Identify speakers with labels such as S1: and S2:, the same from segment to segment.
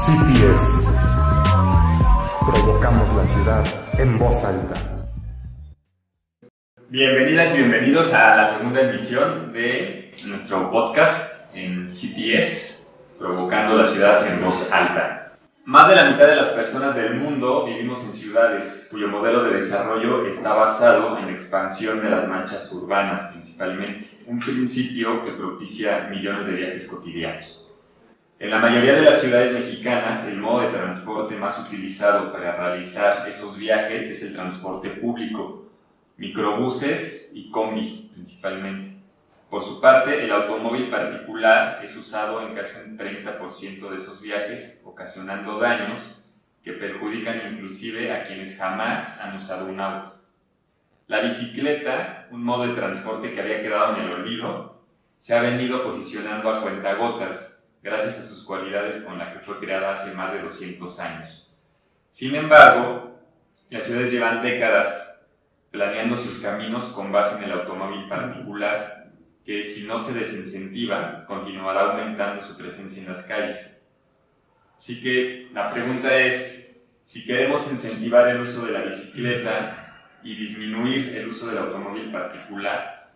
S1: CTS. Provocamos la ciudad en voz alta.
S2: Bienvenidas y bienvenidos a la segunda emisión de nuestro podcast en CTS, Provocando la ciudad en voz alta. Más de la mitad de las personas del mundo vivimos en ciudades cuyo modelo de desarrollo está basado en la expansión de las manchas urbanas principalmente, un principio que propicia millones de viajes cotidianos. En la mayoría de las ciudades mexicanas, el modo de transporte más utilizado para realizar esos viajes es el transporte público, microbuses y combis principalmente. Por su parte, el automóvil particular es usado en casi un 30% de esos viajes, ocasionando daños que perjudican inclusive a quienes jamás han usado un auto. La bicicleta, un modo de transporte que había quedado en el olvido, se ha venido posicionando a cuentagotas gracias a sus cualidades con las que fue creada hace más de 200 años. Sin embargo, las ciudades llevan décadas planeando sus caminos con base en el automóvil particular, que si no se desincentiva, continuará aumentando su presencia en las calles. Así que la pregunta es, si queremos incentivar el uso de la bicicleta y disminuir el uso del automóvil particular,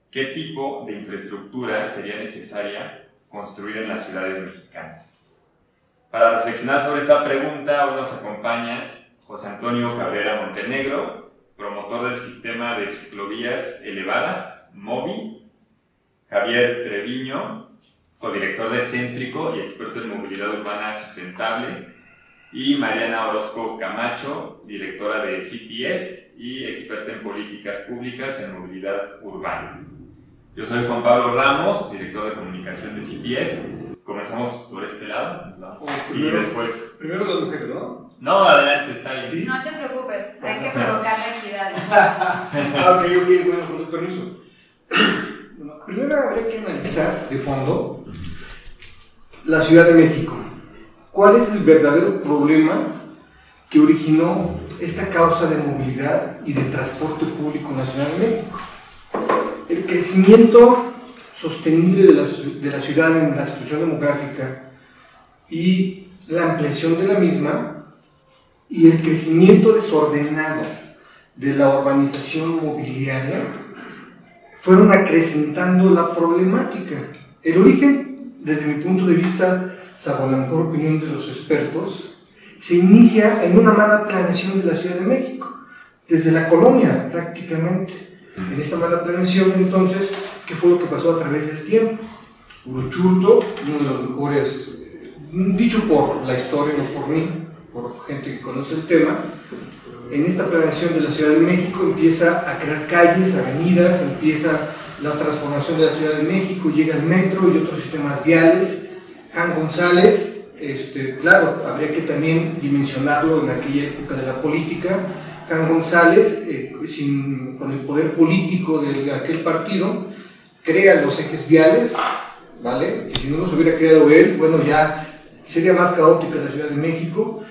S2: ¿qué tipo de infraestructura sería necesaria construir en las ciudades mexicanas? Para reflexionar sobre esta pregunta, hoy nos acompaña José Antonio Cabrera Montenegro, promotor del sistema de ciclovías elevadas, MOVI, Javier Treviño, codirector de Céntrico y experto en movilidad urbana sustentable, y Mariana Orozco Camacho, directora de CTS y experta en políticas públicas en movilidad urbana. Yo soy Juan Pablo Ramos, director de comunicación de CTS. Comenzamos por este lado, ¿no? Y después...
S3: Primero las mujeres, ¿no?
S2: No, adelante, está bien.
S3: ¿Sí?
S4: No te preocupes, hay que provocar la equidad.
S3: Ok, bueno, con tu permiso. Bueno, primero habría que analizar de fondo la Ciudad de México. ¿Cuál es el verdadero problema que originó esta causa de movilidad y de transporte público en la Ciudad de México? El crecimiento sostenible de la ciudad en la explosión demográfica y la ampliación de la misma, y el crecimiento desordenado de la urbanización mobiliaria fueron acrecentando la problemática. El origen, desde mi punto de vista, salvo la mejor opinión de los expertos, se inicia en una mala planeación de la Ciudad de México, desde la colonia prácticamente. En esta mala planeación, entonces, ¿qué fue lo que pasó a través del tiempo? Uruchurtu, uno de los mejores, dicho por la historia, no por mí, por gente que conoce el tema, en esta planeación de la Ciudad de México empieza a crear calles, avenidas, empieza la transformación de la Ciudad de México, llega el metro y otros sistemas viales. Jan González, claro, habría que también dimensionarlo en aquella época de la política. Jan González, con el poder político de aquel partido, crea los ejes viales, ¿vale? Que si no los hubiera creado él, bueno, ya sería más caótica la Ciudad de México.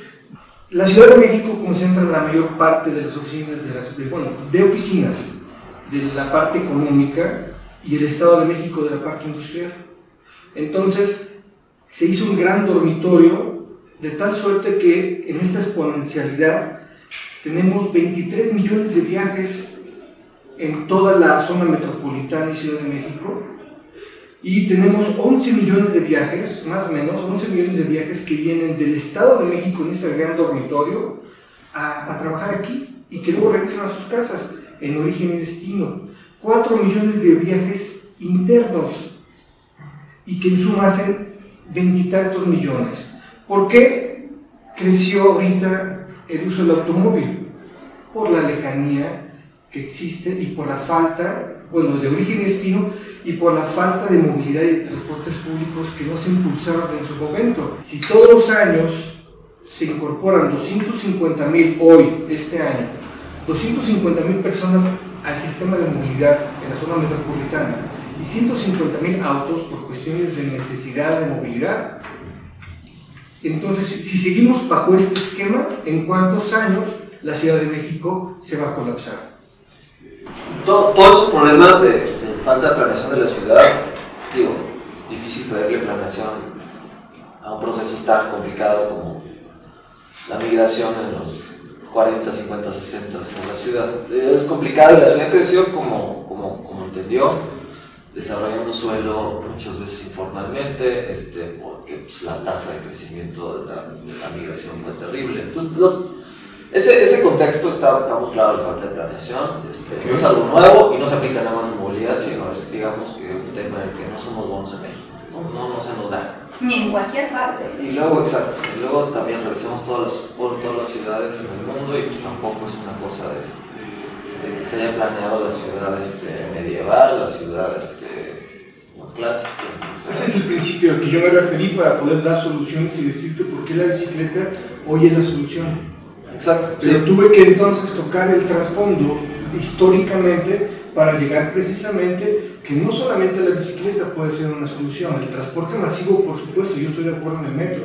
S3: La Ciudad de México concentra la mayor parte de las oficinas, de oficinas, de la parte económica, y el Estado de México de la parte industrial. Entonces, se hizo un gran dormitorio, de tal suerte que en esta exponencialidad tenemos 23 millones de viajes en toda la zona metropolitana y Ciudad de México, y tenemos 11 millones de viajes, más o menos, 11 millones de viajes que vienen del Estado de México en este gran dormitorio a trabajar aquí y que luego regresan a sus casas en origen y destino. 4 millones de viajes internos y que en suma hacen 20 y tantos millones. ¿Por qué creció ahorita el uso del automóvil? Por la lejanía que existe y por la falta, de origen y destino, y por la falta de movilidad y de transportes públicos que no se impulsaron en su momento. Si todos los años se incorporan 250,000, hoy, este año, 250,000 personas al sistema de movilidad en la zona metropolitana y 150,000 autos por cuestiones de necesidad de movilidad, entonces, si seguimos bajo este esquema, ¿en cuántos años la Ciudad de México se va a colapsar?
S5: Todos estos problemas de falta de planeación de la ciudad, difícil pedirle planeación a un proceso tan complicado como la migración en los 40, 50, 60 en la ciudad. Es complicado y la ciudad creció como entendió, desarrollando suelo muchas veces informalmente, porque pues, la tasa de crecimiento de la migración fue terrible. Entonces, ese contexto está muy claro, la falta de planeación, no es algo nuevo y no se aplica nada más en movilidad, sino es, digamos, que un tema en el que no somos buenos en México, no se nos da.
S4: Ni en cualquier parte.
S5: Y luego, exacto, y luego también revisamos todas las ciudades en el mundo y pues tampoco es una cosa de que se haya planeado la ciudad medieval, la ciudad clásica.
S3: Ese es el principio al que yo me referí para poder dar soluciones y decirte por qué la bicicleta hoy es la solución.
S5: Exacto.
S3: Pero
S5: Sí.
S3: tuve que entonces tocar el trasfondo históricamente para llegar precisamente que no solamente la bicicleta puede ser una solución, el transporte masivo, por supuesto, yo estoy de acuerdo en el metro,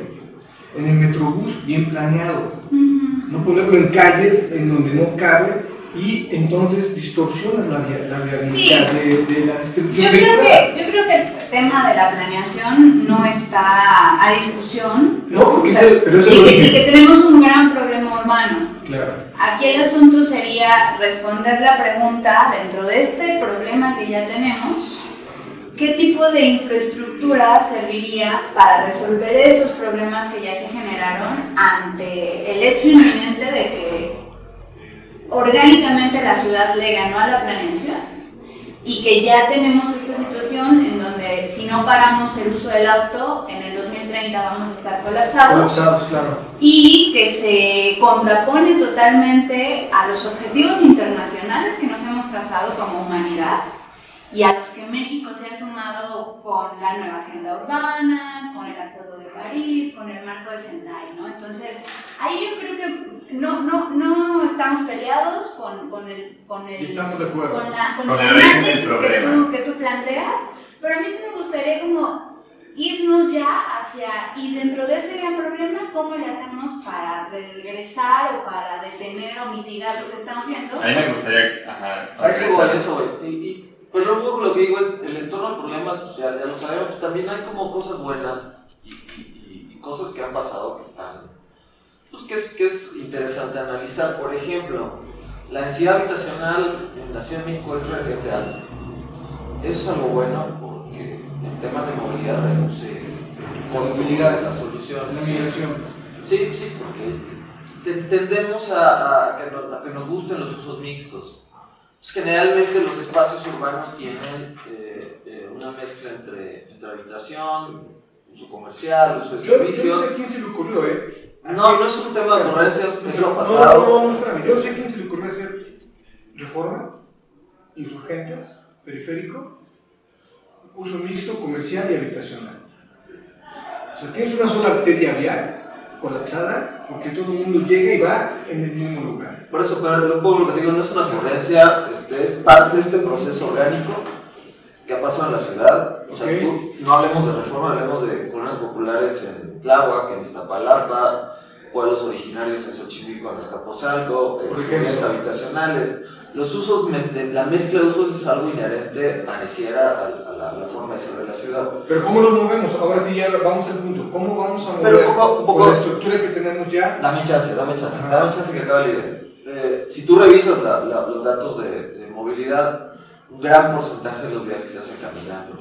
S3: en el metrobús bien planeado, no ponerlo en calles en donde no cabe y entonces distorsionas la viabilidad de la distribución vehicular.
S4: Yo creo que el tema de la planeación no está a discusión.
S3: No, porque pero eso
S4: y que tenemos un gran problema urbano.
S3: Claro.
S4: Aquí el asunto sería responder la pregunta dentro de este problema que ya tenemos. ¿Qué tipo de infraestructura serviría para resolver esos problemas que ya se generaron ante el hecho inminente de que orgánicamente la ciudad le ganó a la planeación y que ya tenemos esta situación en donde si no paramos el uso del auto, en el 2030 vamos a estar colapsados,
S3: Claro.
S4: y que se contrapone totalmente a los objetivos internacionales que nos hemos trazado como humanidad y a los que México se ha sumado con la nueva agenda urbana, con el Acuerdo de París, con el marco de Sendai, ¿no? Entonces, ahí yo creo que no estamos peleados con el
S3: Estamos de acuerdo.
S4: con
S2: Con
S4: el
S2: el origen del
S4: análisis
S2: problema.
S4: que tú planteas, pero a mí sí me gustaría como irnos ya hacia, y dentro de ese gran problema, ¿cómo le hacemos para regresar o para detener o mitigar lo que estamos viendo?
S2: A mí me gustaría. Ajá,
S5: A eso
S2: regresar.
S5: voy. Pero luego lo que digo es, el entorno al problema, pues ya lo sabemos, pero también hay como cosas buenas y cosas que han pasado que están, pues que es interesante analizar. Por ejemplo, la densidad habitacional en la Ciudad de México es realmente alta. Eso es algo bueno porque en temas de movilidad reduce el costo de la solución.
S3: La migración.
S5: Sí, porque tendemos a que nos gusten los usos mixtos. Pues generalmente los espacios urbanos tienen una mezcla entre habitación, uso comercial, uso de
S3: Yo
S5: servicios.
S3: no sé a quién se le ocurrió,
S5: No es un tema de ocurrencias, eso ha
S3: No,
S5: pasado.
S3: espérame, yo no sé a quién se le ocurrió hacer Reforma, Insurgentes, Periférico, uso mixto, comercial y habitacional. O sea, tienes una sola arteria vial colapsada porque todo el mundo llega y va en el mismo lugar.
S5: Por eso, pero un poco lo que digo, no es una ocurrencia, es parte de este proceso orgánico que ha pasado en la ciudad. O sea, no hablemos de Reforma, hablemos de colonias populares en Tláhuac, en Iztapalapa, pueblos originarios en Xochimilco, en Azcapotzalco, comunidades habitacionales. Los usos, la mezcla de usos es algo inherente, pareciera, a la forma de ser de la ciudad.
S3: Pero ¿cómo los movemos? Ahora sí ya vamos al punto. ¿Cómo vamos a mover
S5: Pero un poco,
S3: con la estructura que tenemos ya?
S5: Dame chance que acabe la idea. Si tú revisas los datos de movilidad, un gran porcentaje de los viajes se hacen caminando.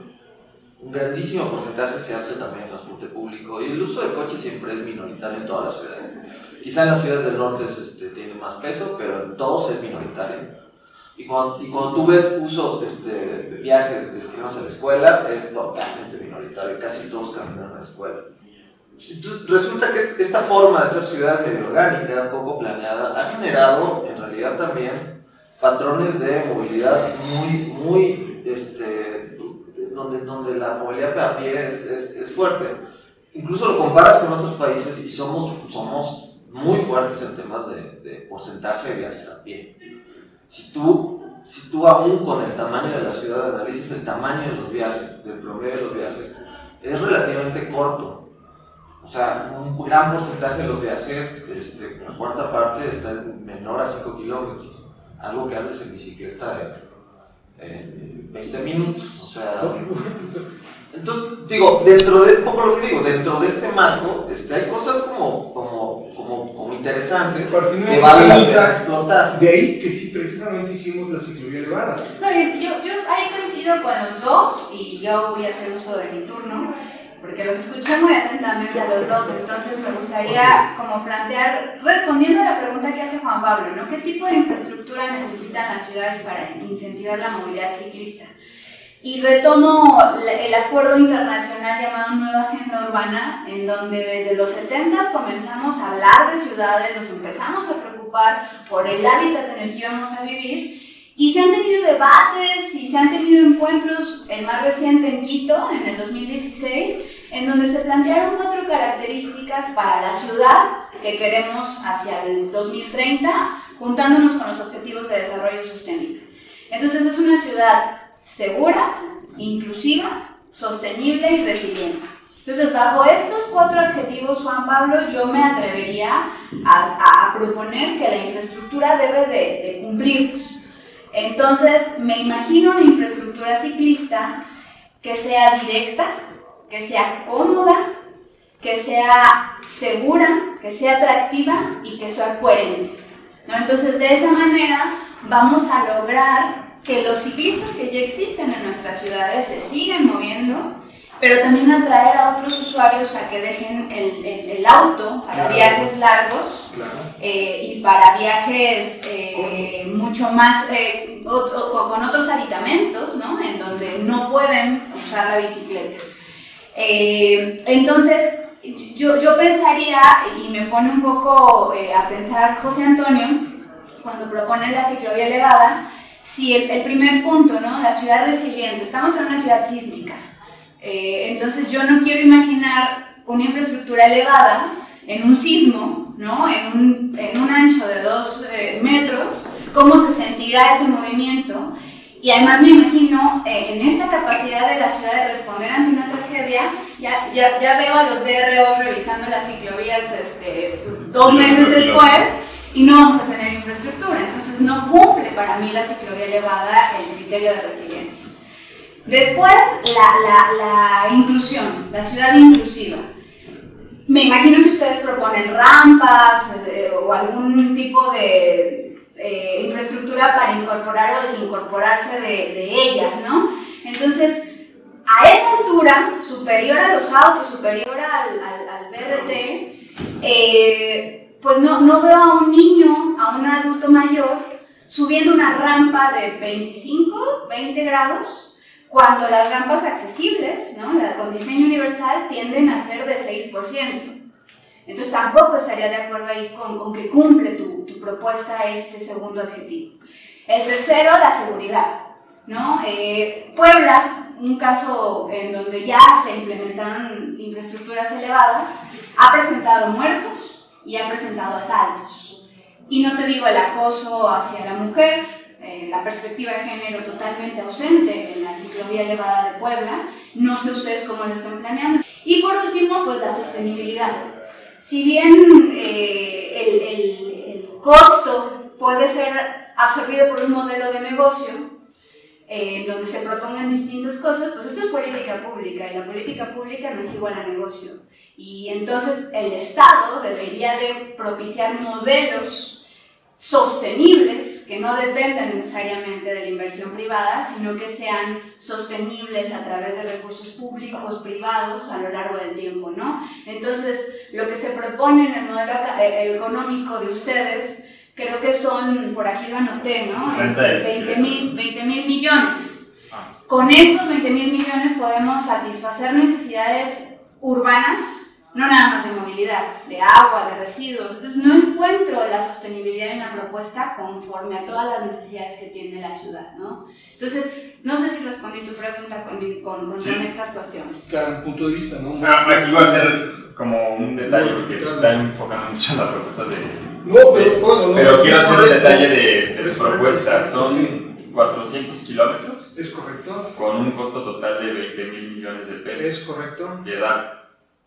S5: Un grandísimo porcentaje se hace también en transporte público y el uso de coche siempre es minoritario en todas las ciudades. Quizá en las ciudades del norte tiene más peso, pero en todos es minoritario. Y cuando tú ves usos de viajes destinados a la escuela, es totalmente minoritario, casi todos caminan a la escuela. Entonces, resulta que esta forma de ser ciudad medio orgánica, poco planeada, ha generado en realidad también patrones de movilidad muy donde la movilidad a pie es fuerte. Incluso lo comparas con otros países y somos muy fuertes en temas de porcentaje de viajes a pie. Si tú aún con el tamaño de la ciudad analizas el tamaño de los viajes, del promedio de los viajes, es relativamente corto. O sea, un gran porcentaje de los viajes, la cuarta parte está menor a 5 kilómetros. Algo que haces en bicicleta en 20 minutos. O sea, Entonces, digo, dentro de, un poco lo que digo, dentro de este marco, hay cosas como interesantes que vale la pena explotar.
S3: De ahí que sí, precisamente hicimos la ciclovía elevada.
S4: No, yo ahí coincido con los dos y yo voy a hacer uso de mi turno, porque los escuché muy atentamente a los dos, entonces me gustaría como plantear, respondiendo a la pregunta que hace Juan Pablo, ¿no? ¿Qué tipo de infraestructura necesitan las ciudades para incentivar la movilidad ciclista? Y retomo el acuerdo internacional llamado Nueva Agenda Urbana, en donde desde los 70s comenzamos a hablar de ciudades, nos empezamos a preocupar por el hábitat en el que íbamos a vivir, y se han tenido debates y se han tenido encuentros, el más reciente en Quito, en el 2016, en donde se plantearon 4 características para la ciudad que queremos hacia el 2030, juntándonos con los objetivos de desarrollo sostenible. Entonces es una ciudad segura, inclusiva, sostenible y resiliente. Entonces, bajo estos 4 adjetivos, Juan Pablo, yo me atrevería a proponer que la infraestructura debe de cumplirlos. Entonces, me imagino una infraestructura ciclista que sea directa, que sea cómoda, que sea segura, que sea atractiva y que sea coherente, ¿no? Entonces, de esa manera vamos a lograr que los ciclistas que ya existen en nuestras ciudades se sigan moviendo, pero también atraer a otros usuarios a que dejen el auto para viajes largos y para viajes mucho más con otros aditamentos, ¿no? En donde no pueden usar la bicicleta. Entonces, yo pensaría, y me pone un poco a pensar José Antonio, cuando propone la ciclovía elevada, si el primer punto, ¿no? La ciudad resiliente, estamos en una ciudad sísmica, entonces yo no quiero imaginar una infraestructura elevada en un sismo, ¿no? En un ancho de 2 metros, cómo se sentirá ese movimiento, y además me imagino en esta capacidad de la ciudad de responder ante una tragedia, ya veo a los DROs revisando las ciclovías 2 meses después, y no vamos a tener infraestructura, entonces no cumple para mí la ciclovía elevada el criterio de resiliencia. Después, la inclusión, la ciudad inclusiva. Me imagino que ustedes proponen rampas o algún tipo de infraestructura para incorporar o desincorporarse de ellas, ¿no? Entonces, a esa altura, superior a los autos, superior al BRT, pues no veo a un niño, a un adulto mayor, subiendo una rampa de 25, 20 grados, cuando las rampas accesibles, ¿no? Con diseño universal, tienden a ser de 6%. Entonces tampoco estaría de acuerdo ahí con que cumple tu propuesta este segundo adjetivo. El tercero, la seguridad, ¿no? Puebla, un caso en donde ya se implementaron infraestructuras elevadas, ha presentado muertos y ha presentado asaltos. Y no te digo el acoso hacia la mujer, la perspectiva de género totalmente ausente en la ciclovía elevada de Puebla. No sé ustedes cómo lo están planeando. Y por último, pues la sostenibilidad. Si bien el costo puede ser absorbido por un modelo de negocio, donde se propongan distintas cosas, pues esto es política pública, y la política pública no es igual a negocio. Y entonces el Estado debería de propiciar modelos sostenibles que no dependan necesariamente de la inversión privada, sino que sean sostenibles a través de recursos públicos, privados, a lo largo del tiempo, ¿no? Entonces, lo que se propone en el modelo económico de ustedes, creo que son, por aquí lo anoté, ¿no? 20 mil millones. Con esos 20 mil millones podemos satisfacer necesidades urbanas, no nada más de movilidad, de agua, de residuos. Entonces no encuentro la sostenibilidad en la propuesta conforme a todas las necesidades que tiene la ciudad, ¿no? Entonces, no sé si respondí tu pregunta con estas cuestiones.
S3: Claro, un punto de vista, ¿no?
S2: Aquí va a ser como un detalle, porque se está enfocando mucho en la propuesta de... pero quiero hacer el detalle de tu propuesta. Son 400 kilómetros.
S3: Es correcto.
S2: Con un costo total de 20 mil millones de pesos.
S3: Es correcto.
S2: Que da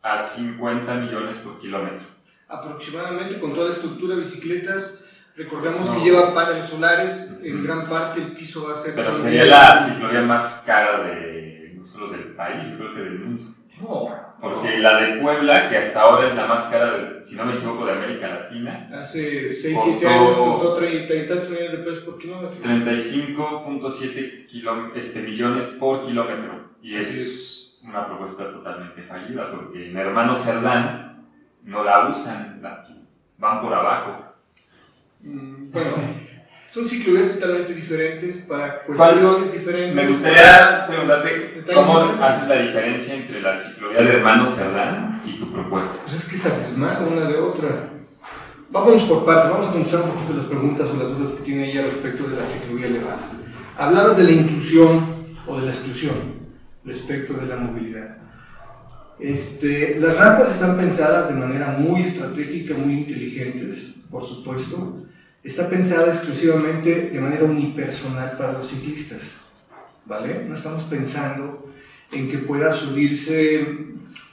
S2: a 50 millones por kilómetro.
S3: Aproximadamente, con toda la estructura de bicicletas, recordemos que lleva paneles solares, en gran parte el piso va a ser...
S2: Pero sería la ciclovía más cara de no solo del país, yo creo que del mundo.
S3: No.
S2: Porque la de Puebla, que hasta ahora es la más cara, si no me equivoco, de América Latina,
S3: Hace 6,
S2: Costó
S3: 7 años costó 30 y tantos millones de pesos por kilómetro.
S2: 35.7 millones por kilómetro. Y es una propuesta totalmente fallida, porque en Hermanos Cerdán no la usan, van por abajo.
S3: Bueno, son ciclovías totalmente diferentes para cuestiones diferentes.
S2: Me gustaría preguntarte cómo
S3: diferentes.
S2: haces la diferencia entre la ciclovía de Hermanos Cerdán y tu propuesta.
S3: Pues es que es abismal una de otra. Vámonos por partes, vamos a contestar un poquito las preguntas o las dudas que tiene ella respecto de la ciclovía elevada. Hablabas de la inclusión o de la exclusión respecto de la movilidad. Las rampas están pensadas de manera muy estratégica, muy inteligentes, por supuesto. Está pensada exclusivamente de manera unipersonal para los ciclistas, ¿vale? No estamos pensando en que pueda subirse,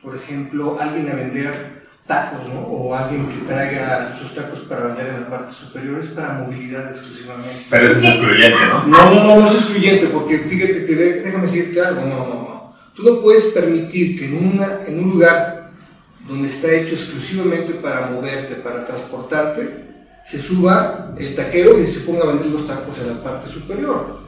S3: por ejemplo, alguien a vender tacos, ¿no? O alguien que traiga sus tacos para vender en la parte superior. Es para movilidad exclusivamente.
S2: Pero eso es excluyente, ¿no?
S3: No es excluyente, porque fíjate que déjame decirte algo, no. Tú no puedes permitir que en un lugar donde está hecho exclusivamente para moverte, para transportarte, se suba el taquero y se ponga a vender los tacos en la parte superior.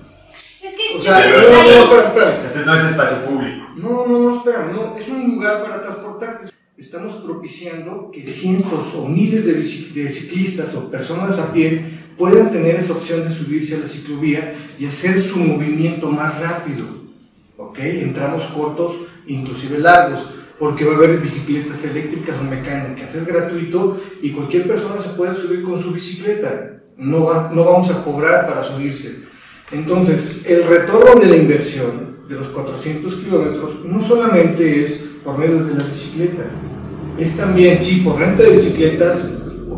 S4: Es que
S3: O sea,
S2: Pero
S3: espérame.
S2: entonces no es espacio público.
S3: No, espérame, no, es un lugar para transportarte. Estamos propiciando que cientos o miles de ciclistas o personas a pie puedan tener esa opción de subirse a la ciclovía y hacer su movimiento más rápido, ¿ok? En tramos cortos, inclusive largos, porque va a haber bicicletas eléctricas o mecánicas, es gratuito y cualquier persona se puede subir con su bicicleta, no vamos a cobrar para subirse. Entonces, el retorno de la inversión de los 400 kilómetros no solamente es por medio de la bicicleta, es también, sí, por renta de bicicletas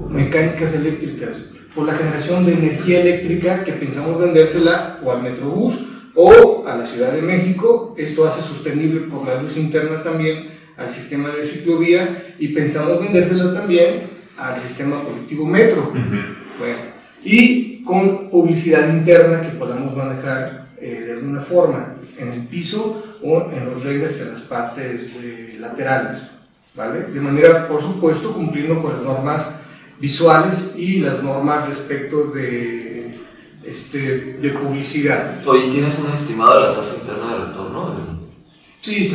S3: mecánicas eléctricas, por la generación de energía eléctrica que pensamos vendérsela o al Metrobús o a la Ciudad de México. Esto hace sostenible por la luz interna también al sistema de ciclovía y pensamos vendérsela también al sistema colectivo metro. Bueno, y con publicidad interna que podamos manejar de alguna forma en el piso o en los reglas en las partes laterales, ¿vale? De manera, por supuesto, cumpliendo con las normas visuales y las normas respecto de publicidad.
S5: Oye, ¿tienes un estimado de la tasa interna de retorno?
S3: Sí,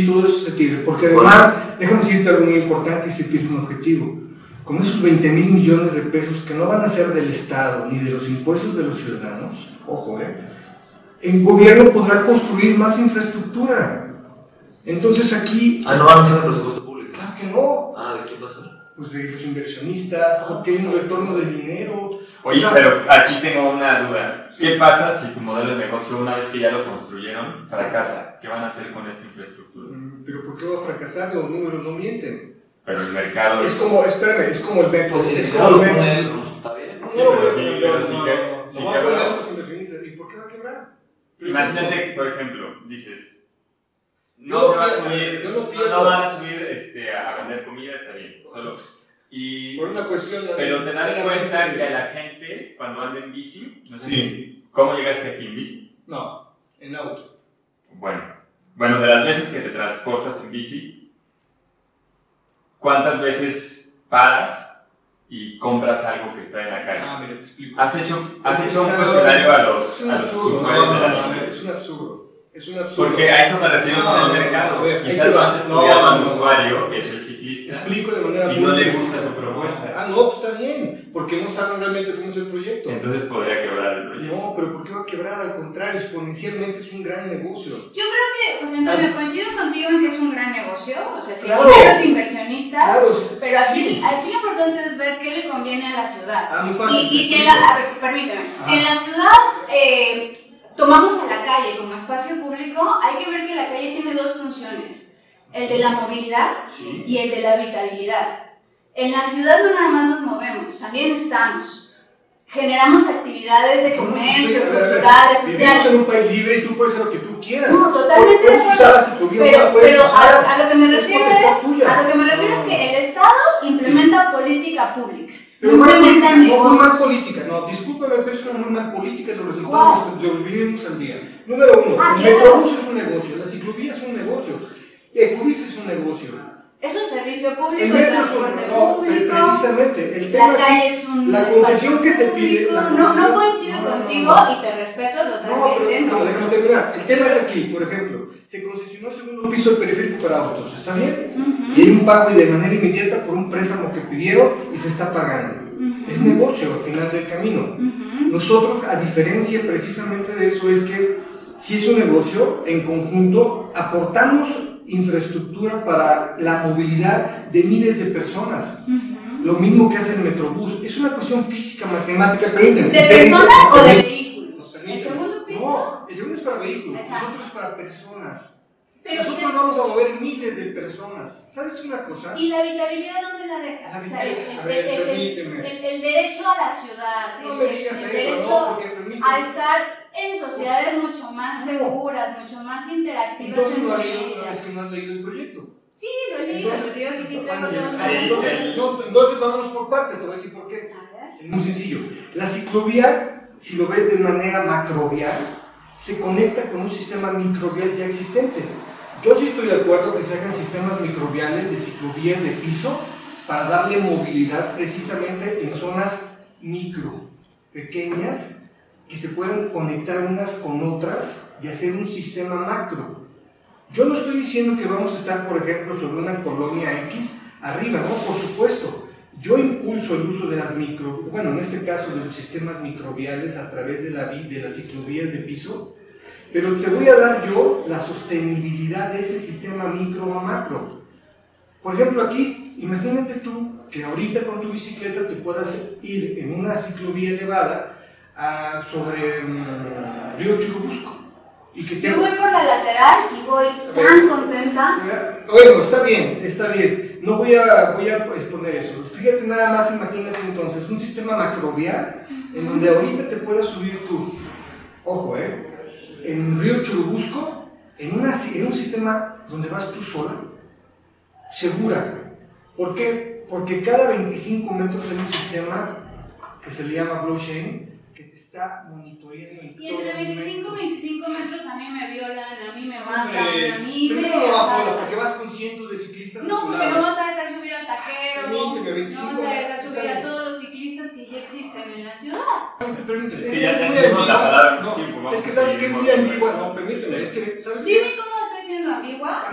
S3: todo eso se tiene, porque además, déjame decirte algo muy importante y se pierde un objetivo. Con esos 20,000 millones de pesos que no van a ser del Estado ni de los impuestos de los ciudadanos, ojo, el gobierno podrá construir más infraestructura. Entonces aquí...
S5: no van a ser el presupuesto público.
S3: Claro que no.
S5: ¿De quién va a ser?
S3: Pues de los inversionistas, porque hay un retorno de dinero.
S2: Oye,
S3: O sea,
S2: pero aquí tengo una duda. ¿Qué pasa si tu modelo de negocio, una vez que ya lo construyeron, fracasa? ¿Qué van a hacer con esa infraestructura?
S3: Pero ¿por qué va a fracasar? Los números no mienten.
S2: Pero el mercado
S3: Es como, espérame, es como el metro.
S5: Pues si
S3: es
S5: el
S3: como
S5: lo
S3: el metro.
S5: pone él, pues está bien.
S3: No,
S2: Sí,
S3: no,
S2: pero sí,
S3: no,
S2: pero
S3: no,
S2: sí
S3: no,
S2: que-
S3: no,
S2: sí
S3: no va
S2: que
S3: a poner
S2: habrá.
S3: los inversionistas. ¿Y por qué va a quebrar?
S2: Imagínate, por ejemplo, dices,
S3: Yo
S2: no
S3: no
S2: se va a
S3: pierdo,
S2: subir,
S3: yo no pierdo.
S2: no van a subir a vender comida, está bien, solo.
S3: Por una cuestión...
S2: Pero te das cuenta que a la gente, cuando anda en bici, no sé si, ¿cómo llegaste aquí en bici?
S3: No, en auto.
S2: Bueno, de las veces que te transportas en bici, ¿cuántas veces paras y compras algo que está en la calle?
S3: Mira, te explico.
S2: ¿Has hecho un cuestionario a los usuarios de la bici?
S3: Es un absurdo. Es un absurdo.
S2: Porque a eso me refiero con el mercado.
S3: a ver,
S2: Quizás no has estudiado a un usuario, que es el ciclista,
S3: Explico de manera
S2: y no le
S3: precisa.
S2: gusta tu propuesta.
S3: No, pues está bien, porque no saben realmente cómo es el proyecto.
S2: Entonces podría quebrar el proyecto.
S3: No, pero ¿por qué va a quebrar? Al contrario, exponencialmente es un gran negocio.
S4: Yo creo que, José Antonio, coincido contigo en que es un gran negocio, o sea, si
S3: Claro.
S4: son los inversionistas,
S3: Claro.
S4: pero aquí lo importante es ver qué le conviene a la ciudad.
S3: Muy fácil.
S4: Y si en la, a ver, permíteme, si en la ciudad tomamos a la calle como espacio público, hay que ver que la calle tiene dos funciones, el de la movilidad y el de la habitabilidad. En la ciudad no nada más nos movemos, también estamos. Generamos actividades de comercio, culturales,
S3: Vivimos
S4: sociales.
S3: en un país libre y tú puedes hacer lo que tú quieras.
S4: No, totalmente de
S3: Puedes
S4: acuerdo.
S3: usar la ciclovía, no la puedes
S4: Pero
S3: usar.
S4: a lo que me refiero
S3: porque está tuya.
S4: es que el Estado implementa políticas política pública.
S3: Pero
S4: No
S3: mal
S4: implementan
S3: política, no, muy
S4: negocios.
S3: mal política, no, discúlpame, pero es una muy mal política, los resultados los vivimos al día. Número uno,
S4: Ah,
S3: el
S4: claro.
S3: Metrobús es un negocio, la ciclovía es un negocio, Ecobici es un negocio.
S4: Es un servicio público,
S3: El
S4: el
S3: metro es
S4: transporte
S3: no,
S4: público.
S3: precisamente, el
S4: La
S3: tema
S4: calle
S3: aquí,
S4: es un
S3: la concesión que se
S4: espacio
S3: pide.
S4: público. No coincido contigo y te respeto
S3: No,
S4: totalmente.
S3: pero no, déjame terminar. El tema es aquí, por ejemplo, se concesionó el segundo piso del periférico para autos, ¿está bien?
S4: Ujú.
S3: Y hay un pago y de manera inmediata por un préstamo que pidieron y se está pagando.
S4: Ujú.
S3: Es negocio al final del camino.
S4: Ujú.
S3: Nosotros, a diferencia precisamente de eso, es que si es un negocio, en conjunto aportamos infraestructura para la movilidad de miles de personas.
S4: Ujú.
S3: Lo mismo que hace el Metrobús. Es una cuestión física, matemática, permíteme.
S4: ¿De personas o de vehículos?
S3: Permíteme.
S4: ¿El segundo piso?
S3: No, el segundo es para vehículos,
S4: Exacto.
S3: nosotros es para personas.
S4: Pero
S3: Nosotros vamos a mover miles de personas. ¿Sabes una cosa?
S4: ¿Y la habitabilidad dónde la dejas?
S3: La
S4: O sea,
S3: habitabilidad, a ver, permíteme.
S4: el derecho a la ciudad,
S3: No me digas
S4: el
S3: eso,
S4: derecho
S3: no, porque permíteme.
S4: a estar en sociedades mucho más seguras, mucho más interactivas
S3: Entonces no has
S4: entre
S3: leído,
S4: ellas.
S3: es que no has leído el proyecto.
S4: Sí, lo he leído, te digo que te traigo
S2: sí,
S4: todo el
S2: ahí,
S4: mundo.
S3: Entonces vámonos por partes, te voy a decir por qué.
S4: A ver.
S3: Es muy sencillo. La ciclovía, si lo ves de manera macrovial, se conecta con un sistema microvial ya existente. Yo sí estoy de acuerdo que se hagan sistemas microviales de ciclovías de piso para darle movilidad precisamente en zonas micro, pequeñas, que se puedan conectar unas con otras y hacer un sistema macro. Yo no estoy diciendo que vamos a estar, por ejemplo, sobre una colonia X arriba, no, por supuesto. Yo impulso el uso de las en este caso de los sistemas microviales a través de las ciclovías de piso, pero te voy a dar yo la sostenibilidad de ese sistema micro a macro. Por ejemplo, aquí, imagínate tú que ahorita con tu bicicleta te puedas ir en una ciclovía elevada sobre Río Churubusco. Y que
S4: Yo voy por la lateral y voy tan contenta.
S3: Bueno, está bien. No voy a exponer eso. Fíjate nada más, imagínate entonces, un sistema macrovial en donde ahorita te puedas subir tú, ojo, en Río Churubusco, en un sistema donde vas tú sola, segura. ¿Por qué? Porque cada 25 metros hay un sistema que se le llama blockchain, que te está monitoreando en
S4: Y
S3: todo
S4: entre 25 y
S3: momento.
S4: 25 metros a mí me violan, a mí me matan,
S3: Hombre,
S4: a mí me...
S3: primero no vas sola, porque vas con cientos de ciclistas a
S4: No,
S3: tu
S4: porque
S3: lado.
S4: no vas a dejar subir al taquero,
S3: Permíteme, 25
S4: no vas a dejar
S3: metros,
S4: subir
S3: está
S4: a
S3: bien.
S4: todos los ciclistas que ya existen en la ciudad.
S3: Permíteme.
S2: Es que ya
S3: muy
S2: tenemos la
S3: ambigua.
S2: palabra en
S3: No,
S2: tiempo, vamos
S3: es que
S2: a
S3: sabes
S2: seguir
S3: que es muy
S2: moviendo.
S3: ambigua. No, permíteme. Es que, ¿sabes
S4: Sí,
S3: qué?
S4: ¿cómo estoy siendo ambigua?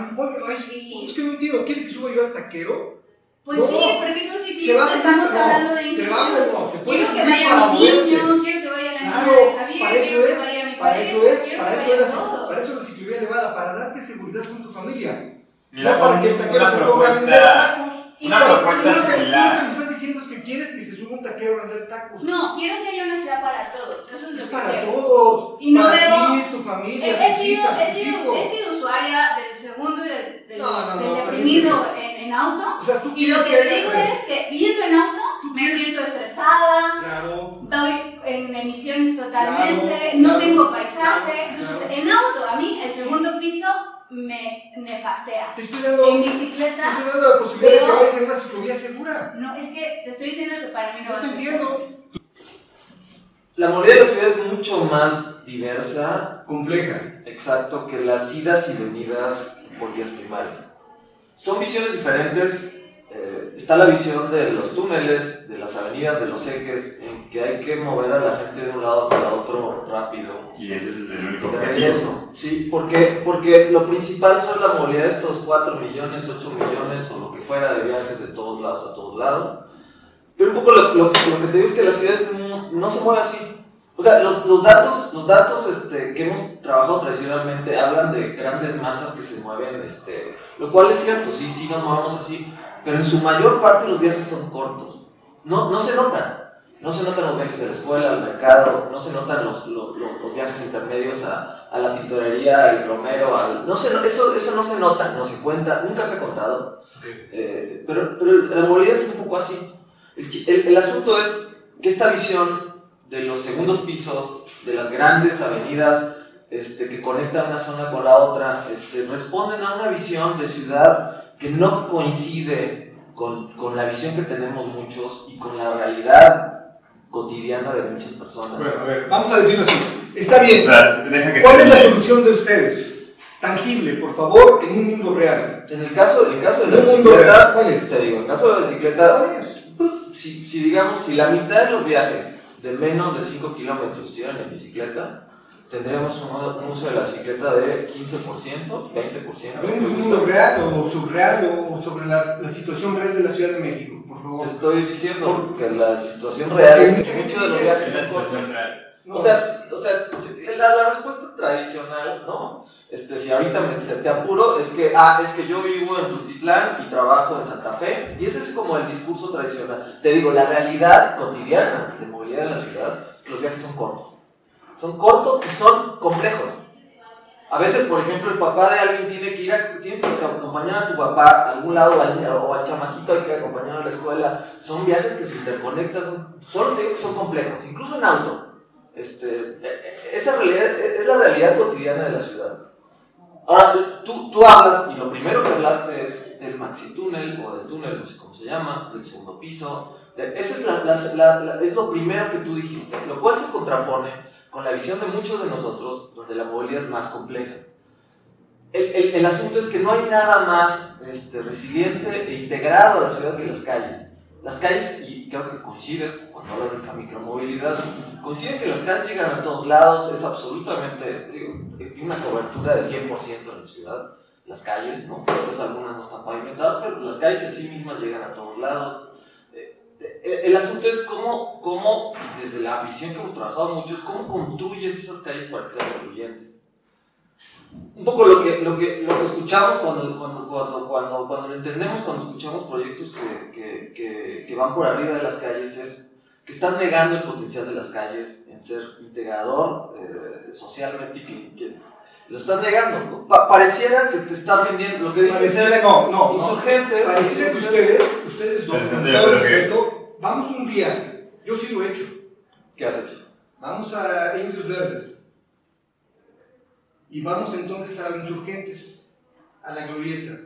S3: Es que no entiendo. ¿Quiere que suba yo al taquero?
S4: Pues
S3: No,
S4: sí, porque son
S3: se va a
S4: ciclistas,
S3: subir,
S4: estamos
S3: no,
S4: hablando de
S3: se
S4: inclusión.
S3: va o no, se puede
S4: Quiero que
S3: subir
S4: vaya
S3: para
S4: mi
S3: moverse.
S4: niño, quiero que vaya la niña
S3: Claro,
S4: de Javier,
S3: para eso
S4: quiero que
S3: es,
S4: vaya mi
S3: para
S4: pareja,
S3: eso es,
S4: quiero
S3: para
S4: que
S3: eso
S4: vaya
S3: es,
S4: todos.
S3: para eso la ciclovía elevada, para darte seguridad con tu familia.
S2: Mira,
S3: No para que el taquero
S2: una
S3: se ponga a vender
S2: propuesta,
S3: tacos.
S2: una
S3: Lo
S2: propuesta
S3: que
S2: similar.
S3: me estás diciendo es que quieres que se suba un taquero a vender tacos.
S4: No, quiero que haya una ciudad para todos, eso es lo
S3: Es
S4: que
S3: para
S4: quiero.
S3: todos.
S4: Y no
S3: para
S4: veo-
S3: ti, tu familia,
S4: He
S3: tus
S4: sido,
S3: hijas,
S4: he,
S3: tus
S4: sido,
S3: hijos.
S4: he sido usuaria del segundo y del
S3: No,
S4: deprimido en auto.
S3: O sea, tú
S4: Y lo
S3: quieres
S4: que
S3: que
S4: te
S3: haya-
S4: digo es que viendo en auto me
S3: quieres-
S4: siento estresada,
S3: Claro.
S4: voy en emisiones totalmente,
S3: Claro,
S4: no
S3: claro,
S4: tengo paisaje.
S3: claro,
S4: Entonces,
S3: claro.
S4: en auto, a mí el segundo piso me nefastea.
S3: Te estoy dando,
S4: En
S3: te
S4: bicicleta,
S3: estoy dando la posibilidad de que
S4: veo-
S3: vayas en una ciclovía segura.
S4: no, es que te estoy diciendo que para mí no va
S3: No
S4: a
S3: te
S4: ser
S3: entiendo.
S5: La movilidad de la ciudad es mucho más diversa,
S3: Compleja.
S5: exacto, que las idas y venidas por vías primarias. Son visiones diferentes. Está la visión de los túneles, de las avenidas, de los ejes, en que hay que mover a la gente de un lado para otro rápido.
S2: Y ese es el único
S5: De
S2: objetivo.
S5: regreso, sí, porque lo principal son la movilidad de estos 4 millones, 8 millones o lo que fuera de viajes de todos lados a todos lados. Pero un poco lo que te digo es que la ciudad no se mueve así. O sea, los datos que hemos trabajado tradicionalmente hablan de grandes masas que se mueven, lo cual es cierto, sí nos movemos así, pero en su mayor parte los viajes son cortos. No se notan. No se notan los viajes de la escuela, al mercado, no se notan los viajes intermedios a la tintorería, al plomero, eso no se nota, no se cuenta, nunca se ha contado. Pero la movilidad es un poco así. El asunto es que esta visión de los segundos pisos, de las grandes avenidas que conectan una zona con la otra, responden a una visión de ciudad que no coincide con la visión que tenemos muchos y con la realidad cotidiana de muchas personas.
S3: Bueno, a ver, vamos a decirlo así. Está bien.
S2: Deja que
S3: ¿Cuál es la
S2: termine.
S3: solución de ustedes? Tangible, por favor, en un mundo real.
S5: En el caso de la
S3: ¿En un mundo
S5: bicicleta,
S3: real? ¿Cuál es?
S5: te digo, en el caso de la bicicleta,
S3: ¿Cuál es?
S5: si digamos, si la mitad de los viajes de menos de 5 kilómetros se hicieran en bicicleta, tendríamos un uso de la bicicleta de 15%, 20%.
S3: Hablemos de un mundo real o surreal o sobre la situación real de la Ciudad de México, por favor.
S5: Te estoy diciendo que la situación real es que
S3: Porque
S5: muchos de los
S2: Es
S5: viajes
S2: la
S5: son cortos.
S2: situación real.
S3: No.
S5: O sea, la respuesta tradicional, ¿no? Si ahorita te apuro, es que yo vivo en Tultitlán y trabajo en Santa Fe, y ese es como el discurso tradicional. Te digo, la realidad cotidiana de movilidad en la ciudad es que los viajes son cortos. Son cortos y son complejos. A veces, por ejemplo, el papá de alguien tienes que acompañar a tu papá a algún lado o al chamaquito hay que acompañarlo a la escuela. Son viajes que se interconectan, solo te digo que son complejos, incluso en auto. Esa realidad es la realidad cotidiana de la ciudad. Ahora, tú hablas, y lo primero que hablaste es del maxitúnel, o del túnel, no sé cómo se llama, del segundo piso. Esa es lo primero que tú dijiste, lo cual se contrapone con la visión de muchos de nosotros, donde la movilidad es más compleja. El asunto es que no hay nada más resiliente e integrado a la ciudad que las calles. Las calles, y creo que coincides cuando hablas de esta micromovilidad, coincide que las calles llegan a todos lados, es absolutamente, tiene una cobertura de 100% en la ciudad, las calles, ¿no? Quizás algunas no están pavimentadas, pero las calles en sí mismas llegan a todos lados. El asunto es cómo, desde la visión que hemos trabajado muchos, cómo construyes esas calles para que sean incluyentes. Un poco lo que escuchamos cuando lo entendemos, cuando escuchamos proyectos que van por arriba de las calles, es que estás negando el potencial de las calles en ser integrador socialmente y que lo estás negando. Pareciera que te estás vendiendo, lo que dices es
S3: no,
S5: insurgentes.
S3: Pareciera que ustedes dos, con
S2: Pero
S3: todo
S2: yo creo que-
S3: respeto, vamos un día, yo sí lo he hecho,
S5: ¿Qué has hecho?
S3: vamos a Indios Verdes. Y vamos entonces a Insurgentes, a la Glorieta.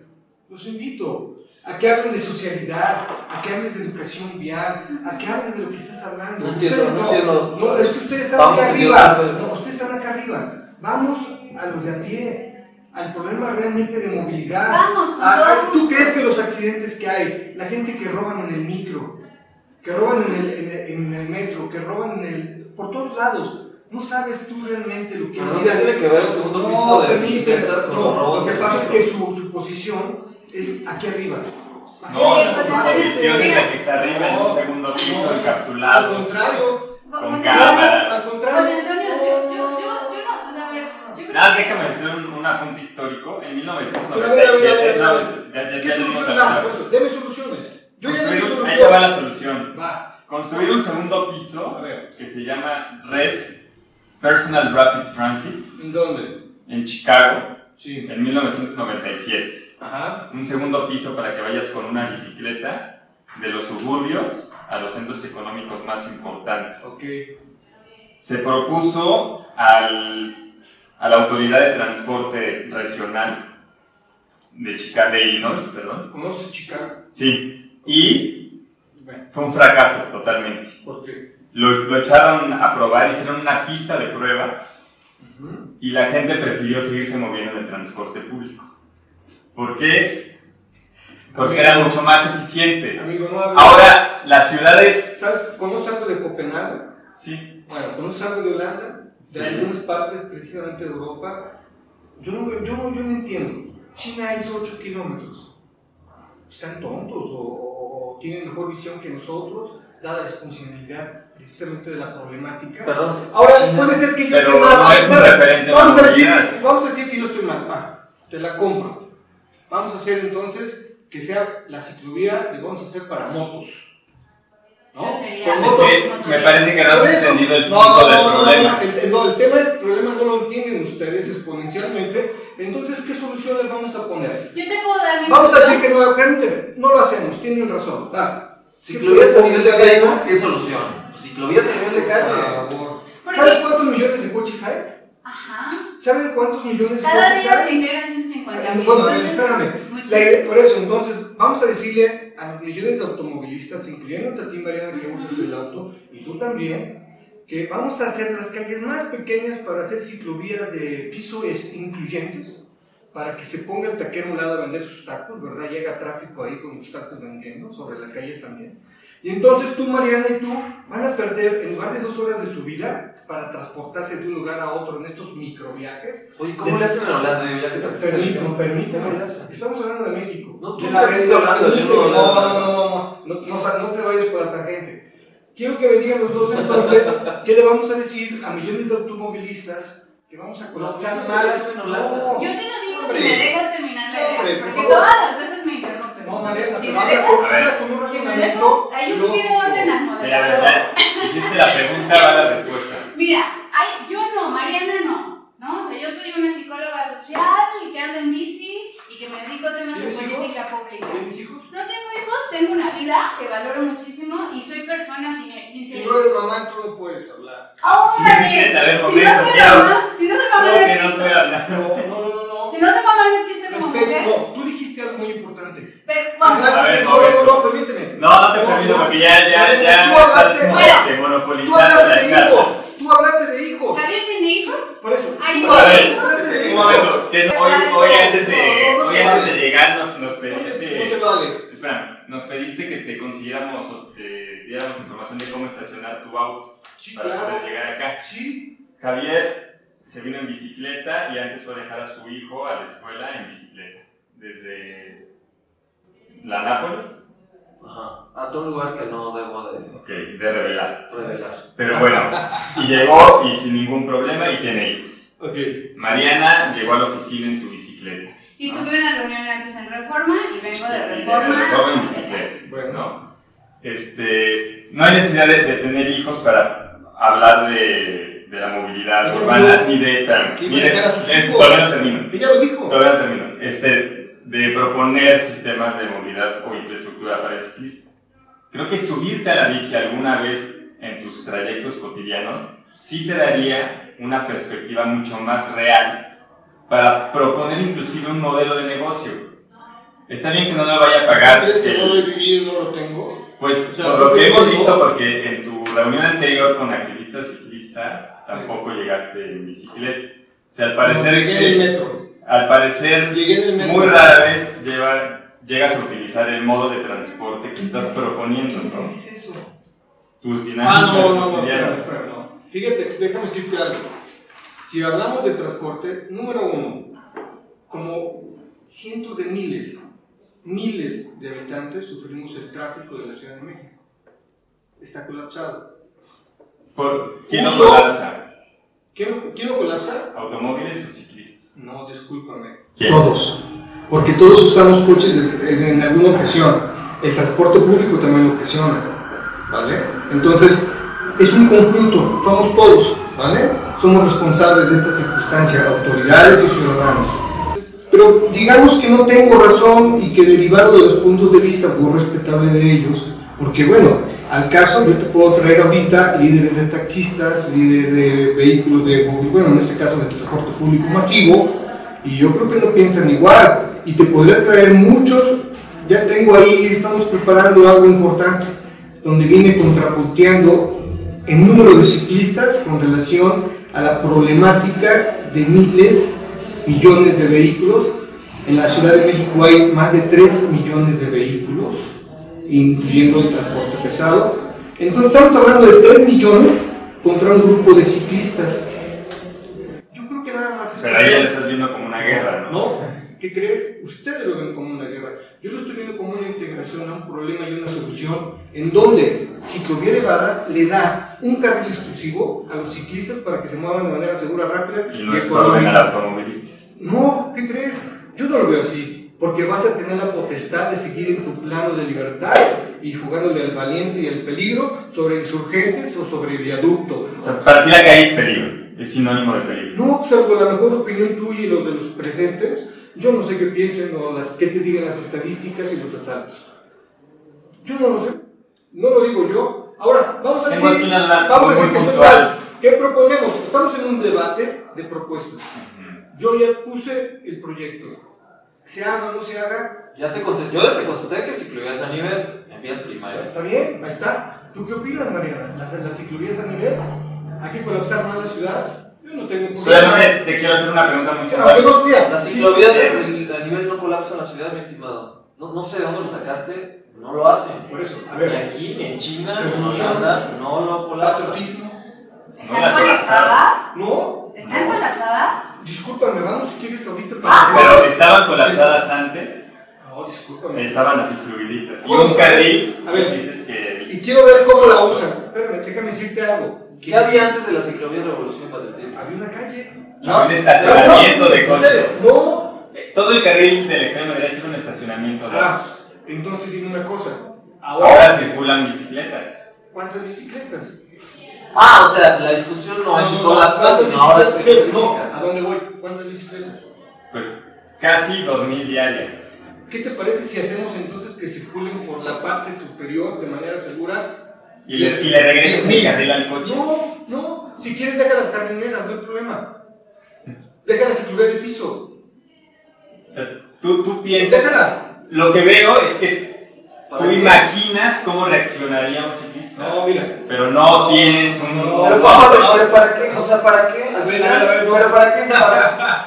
S3: Los invito a que hablen de socialidad, a que hables de educación vial, a que hables de lo que estás hablando.
S5: No entiendo,
S3: Ustedes
S5: no entiendo.
S3: No, es que ustedes están
S5: Vamos
S3: acá
S5: a
S3: arriba.
S5: Indios Verdes.
S3: No, ustedes están acá arriba. Vamos a los de a pie, al problema realmente de movilidad.
S4: Vamos, con
S3: ¿Tú
S4: todo gusto.
S3: crees que los accidentes que hay, la gente que roban en el micro, que roban en el metro, que roban por todos lados, no sabes tú realmente lo que
S5: Pero
S3: es
S5: no
S3: ir a-
S5: tiene que ver el segundo piso de bicicletas con los robos
S3: lo que
S5: en
S3: pasa
S5: el
S3: es que su posición es aquí arriba.
S2: No,
S4: Sí,
S2: tu
S4: pues,
S2: posición es
S4: mira.
S2: la que está arriba en un segundo piso
S3: Al
S2: encapsulado.
S3: contrario,
S2: Con
S4: José
S2: cámaras.
S3: al contrario.
S4: Antonio, yo no, o sea, a ver, yo creo
S2: Nada,
S4: que-
S2: déjame hacer un apunte histórico. En
S3: Pero a ver,
S2: 1997,
S3: a ver.
S2: ya
S3: ¿Qué
S2: dimos
S3: solución
S2: la
S3: da?
S2: palabra.
S3: Pues, deme soluciones. Yo ya di mi
S2: Ahí te va
S3: solución.
S2: la solución.
S3: Va.
S2: Construir un segundo piso
S3: A ver.
S2: que se llama Red Personal Rapid Transit
S3: ¿En dónde?
S2: en Chicago
S3: Sí.
S2: en 1997.
S3: Ajá.
S2: Un segundo piso para que vayas con una bicicleta de los suburbios a los centros económicos más importantes.
S3: Ok.
S2: Se propuso a la Autoridad de Transporte Regional de Chicago, de Illinois, perdón.
S3: ¿Conoces Chicago?
S2: Sí, y
S3: Bueno,
S2: fue un fracaso totalmente.
S3: ¿por qué?
S2: Lo echaron a probar, hicieron una pista de pruebas
S3: Ujú.
S2: y la gente prefirió seguirse moviendo en el transporte público. ¿Por qué? Porque era mucho más eficiente.
S3: Amigo, no hables.
S2: Ahora, las ciudades...
S3: ¿Sabes? ¿Conoces algo de Copenhague?
S2: Sí,
S3: Bueno, ¿conoces algo de Holanda? De
S2: Sí.
S3: algunas partes, precisamente de Europa. Yo no entiendo. China hizo 8 kilómetros. ¿Están tontos o tienen mejor visión que nosotros, dada la responsabilidad precisamente de la problemática?
S5: Perdón.
S3: Ahora, puede ser que yo
S2: pero
S3: esté mal.
S2: no es un referente de la
S3: Vamos
S2: movilidad.
S3: a decir que yo estoy mal. Va, te la compro. Vamos a hacer entonces que sea la ciclovía y vamos a hacer para motos. ¿No?
S4: Yo sería-
S3: Con
S2: Es
S3: motos.
S2: que me parece que no has
S3: Por eso.
S2: entendido el
S3: No,
S2: punto del
S3: no,
S2: problema.
S3: el tema no lo entienden ustedes exponencialmente. Entonces, ¿qué soluciones vamos a poner?
S4: Yo te puedo dar mi
S3: Vamos a decir que no, permíteme, no lo hacemos, tienen razón.
S5: Ciclovías a nivel de calle, ¿qué solución? Pues ciclovías a nivel de
S3: Por
S5: calle.
S3: favor.
S4: ¿Por
S3: ¿Sabes
S4: qué?
S3: cuántos millones de coches hay?
S4: Ajá.
S3: ¿Saben cuántos millones de
S4: Cada
S3: coches
S4: día se
S3: hay?
S4: integran 150.000.
S3: Bueno,
S4: Entonces,
S3: espérame.
S4: muchísimo.
S3: Por eso, entonces, vamos a decirle a los millones de automovilistas, incluyendo a ti, Mariana, que usas el auto, y tú también, que vamos a hacer las calles más pequeñas para hacer ciclovías de piso incluyentes, para que se ponga el taquero a un lado a vender sus tacos, ¿verdad? Llega tráfico ahí con los tacos vendiendo, sobre la calle también. Y entonces tú, Mariana, y tú van a perder, en lugar de 2 horas de su vida, para transportarse de un lugar a otro en estos microviajes.
S5: Oye, ¿cómo le hacen en Holanda? Yo ya que
S3: Permíteme. Estamos hablando de México.
S5: No, tú
S3: de la
S5: estás hablando, yo
S3: no te vayas por la tangente. Quiero que me digan los dos entonces, ¿qué le vamos a decir a millones de automovilistas? Que vamos a colapsar más.
S4: Yo te lo digo
S3: Hombre.
S4: si me dejas terminar la idea,
S3: Hombre, por
S4: porque
S3: favor.
S4: todas las veces me interrumpes.
S3: No, Mariana,
S4: si
S3: pero
S4: me
S3: habla
S4: dejas,
S3: con un
S4: si me
S3: razonamiento.
S4: dejas, hay un pido orden al
S2: Sí, a ver,
S4: moderador.
S2: ya hiciste la pregunta, va la respuesta.
S4: Mira, yo no, Mariana no, o sea, yo soy una psicóloga social y que ando en bici y que me dedico a temas de
S3: ¿Tienes hijos?
S4: política pública.
S3: ¿Tienes hijos?
S4: No tengo hijos, tengo una vida que valoro muchísimo y soy persona sin
S3: Si no eres mamá, tú no puedes hablar.
S4: ¡Órale!
S2: ¿Qué dices? A ver,
S4: Si
S2: momento,
S4: no soy
S2: quiero-
S4: mamá, si no soy mamá,
S2: ¿Cómo
S4: no
S2: que no
S4: existo.
S2: estoy hablando?
S3: No.
S4: Si no soy mamá, no existe como
S3: Espera,
S4: mujer.
S3: no, tú dijiste algo muy importante.
S4: Pero vamos.
S2: A ver,
S3: No, permíteme.
S2: No te permito porque ya
S3: Tú hablaste-
S2: estás
S3: Tú
S2: monopolizando
S3: hablaste
S2: la
S3: de
S2: charla.
S3: hijos. Tú hablaste de hijos.
S4: ¿Javier tiene hijos?
S3: Por eso.
S4: Ari,
S3: Tú
S2: A ver,
S3: hablaste de
S2: un
S3: hijos.
S2: momento, que hoy antes de llegar nos
S3: No se
S2: pediste,
S3: vale.
S2: espera, nos pediste que te consiguiéramos o te diéramos información de cómo estacionar tu auto
S3: Sí,
S2: para
S3: claro.
S2: poder llegar acá.
S3: Sí.
S2: Javier se vino en bicicleta y antes fue a dejar a su hijo a la escuela en bicicleta, desde la Nápoles,
S5: Ajá. Hasta un lugar que no debo de
S2: de revelar.
S5: revelar.
S2: Pero bueno, y llegó y sin ningún problema y tiene hijos.
S3: Ok.
S2: Mariana llegó a la oficina en su bicicleta.
S4: Y tuve una reunión antes en Reforma y vengo
S2: Sí,
S4: de
S2: de
S4: Reforma.
S2: Reforma en bicicleta.
S3: Bueno.
S2: ¿No? No hay necesidad de tener hijos para hablar de la movilidad
S3: Ella
S2: urbana
S3: no-
S2: ni de.
S3: que iba a dejar a sus hijos.
S2: Todavía no termino.
S3: Ella lo dijo.
S2: Todavía no termino. De proponer sistemas de movilidad o infraestructura para el ciclista. Creo que subirte a la bici alguna vez en tus trayectos cotidianos sí te daría una perspectiva mucho más real para proponer inclusive un modelo de negocio. Está bien que no lo vaya a pagar.
S3: ¿Crees que no lo he vivido y no lo tengo?
S2: Pues
S3: O sea,
S2: por lo
S3: ¿tú
S2: que
S3: crees
S2: hemos
S3: que
S2: visto,
S3: no?
S2: porque en tu reunión anterior con activistas ciclistas tampoco llegaste en bicicleta. O sea, al parecer,
S3: Llegué en el metro.
S2: al parecer
S3: Llegué en el metro.
S2: muy rara vez llegas a utilizar el modo de transporte que estás proponiendo,
S3: ¿Qué
S2: ¿no?
S3: es eso?
S2: Tus dinámicas
S3: No,
S2: cotidianas.
S3: espera, no. Fíjate, déjame decirte algo. Si hablamos de transporte, número uno, como cientos de miles de habitantes sufrimos el tráfico de la Ciudad de México. Está colapsado.
S2: ¿Quién lo
S3: Uso-
S2: colapsa?
S3: ¿Quién lo colapsa?
S2: ¿Automóviles o ciclistas?
S3: No, discúlpame.
S2: ¿Quién?
S3: Todos. Porque todos usamos coches en alguna ocasión. El transporte público también lo ocasiona. ¿Vale? Entonces, es un conjunto. Somos todos. ¿Vale? Somos responsables de esta circunstancia, autoridades y ciudadanos. Pero digamos que no tengo razón y que derivado de los puntos de vista muy respetable de ellos, porque bueno, al caso yo te puedo traer ahorita líderes de taxistas, líderes de vehículos de, bueno, en este caso de transporte público masivo, y yo creo que no piensan igual, y te podría traer muchos, ya tengo ahí, estamos preparando algo importante, donde viene contrapunteando el número de ciclistas con relación a la problemática de miles, millones de vehículos. En la Ciudad de México hay más de 3 millones de vehículos, incluyendo el transporte pesado. Entonces estamos hablando de 3 millones contra un grupo de ciclistas. Yo creo que nada más...
S2: Pero ahí ya lo estás viendo como una guerra, ¿no?
S3: No, ¿qué crees? Ustedes lo ven como una guerra. Yo lo estoy viendo como una integración a un problema y una solución en donde Ciclovía Elevada le da un carril exclusivo a los ciclistas para que se muevan de manera segura, rápida
S2: Y no estorben al automovilista.
S3: No, ¿qué crees? Yo no lo veo así, porque vas a tener la potestad de seguir en tu plano de libertad y jugándole al valiente y al peligro sobre insurgentes o sobre viaducto.
S2: O sea, para ti la calle es peligro, es sinónimo de peligro.
S3: No, salvo la mejor opinión tuya y los de los presentes, yo no sé qué piensen o qué te digan las estadísticas y los asaltos. Yo no lo sé, no lo digo yo. Ahora, vamos a
S2: Tengo
S3: decir,
S2: aquí una
S3: vamos a
S2: muy
S3: decir que estoy
S2: puntual.
S3: mal. ¿Qué proponemos? Estamos en un debate de propuestas.
S2: Ujú.
S3: Yo ya puse el proyecto. Se haga o no se haga,
S5: Yo ya te contesté que ciclovías a nivel, en vías primarias.
S3: Está bien, ahí está. ¿Tú qué opinas, Mariana? ¿Las ciclovías a nivel? ¿Hay que colapsar más la ciudad? Yo no tengo problema.
S2: Solamente te quiero hacer una pregunta muy
S3: Pero que no, mira,
S5: Las
S3: sí,
S5: ciclovías a nivel no colapsan la ciudad, mi estimado. No sé de dónde lo sacaste, no lo hacen.
S3: por eso, a
S5: Ni
S3: ver,
S5: aquí, ni en China, ni en
S3: Revolución.
S5: Holanda, no lo colapsan.
S3: patriotismo.
S2: No la
S4: ¿Están colapsadas?
S3: ¿No?
S4: ¿Están colapsadas?
S3: Discúlpame, vamos si quieres ahorita
S2: Pero estaban colapsadas antes,
S3: No, discúlpame.
S2: estaban así fluiditas. Y
S3: Bueno,
S2: un carril,
S3: a ver.
S2: dices que...
S3: Y quiero ver cómo la usan. Espérame, déjame decirte algo.
S5: ¿Qué había antes de la ciclovía Revolución Patriotismo?
S3: Había una calle.
S2: No, un estacionamiento de
S3: ¿En serio?
S2: coches.
S3: No.
S2: Todo el carril del extremo derecho era un estacionamiento de
S3: Entonces dime una cosa.
S2: Ahora circulan bicicletas.
S3: ¿Cuántas bicicletas?
S5: O sea, la discusión no es si colapsa,
S3: ¿cuántas
S5: sino ahora es
S3: bicicletas? No, ¿a dónde voy? ¿Cuántas bicicletas?
S2: Pues casi 2000 diarias.
S3: ¿Qué te parece si hacemos entonces que circulen por la parte superior de manera segura?
S2: Y le regresas el carril al coche.
S3: No. Si quieres, deja las jardineras, no hay problema. Deja la ciclovía de piso.
S2: Tú piensas.
S3: Déjala.
S2: Lo que veo es que tú imaginas cómo reaccionaría un ciclista.
S3: No, mira.
S2: Pero no tienes un.
S3: No.
S5: Pero ¿para qué? O sea, ¿para qué? Al
S3: A ver,
S5: final,
S3: a ver, no.
S5: ¿pero para qué?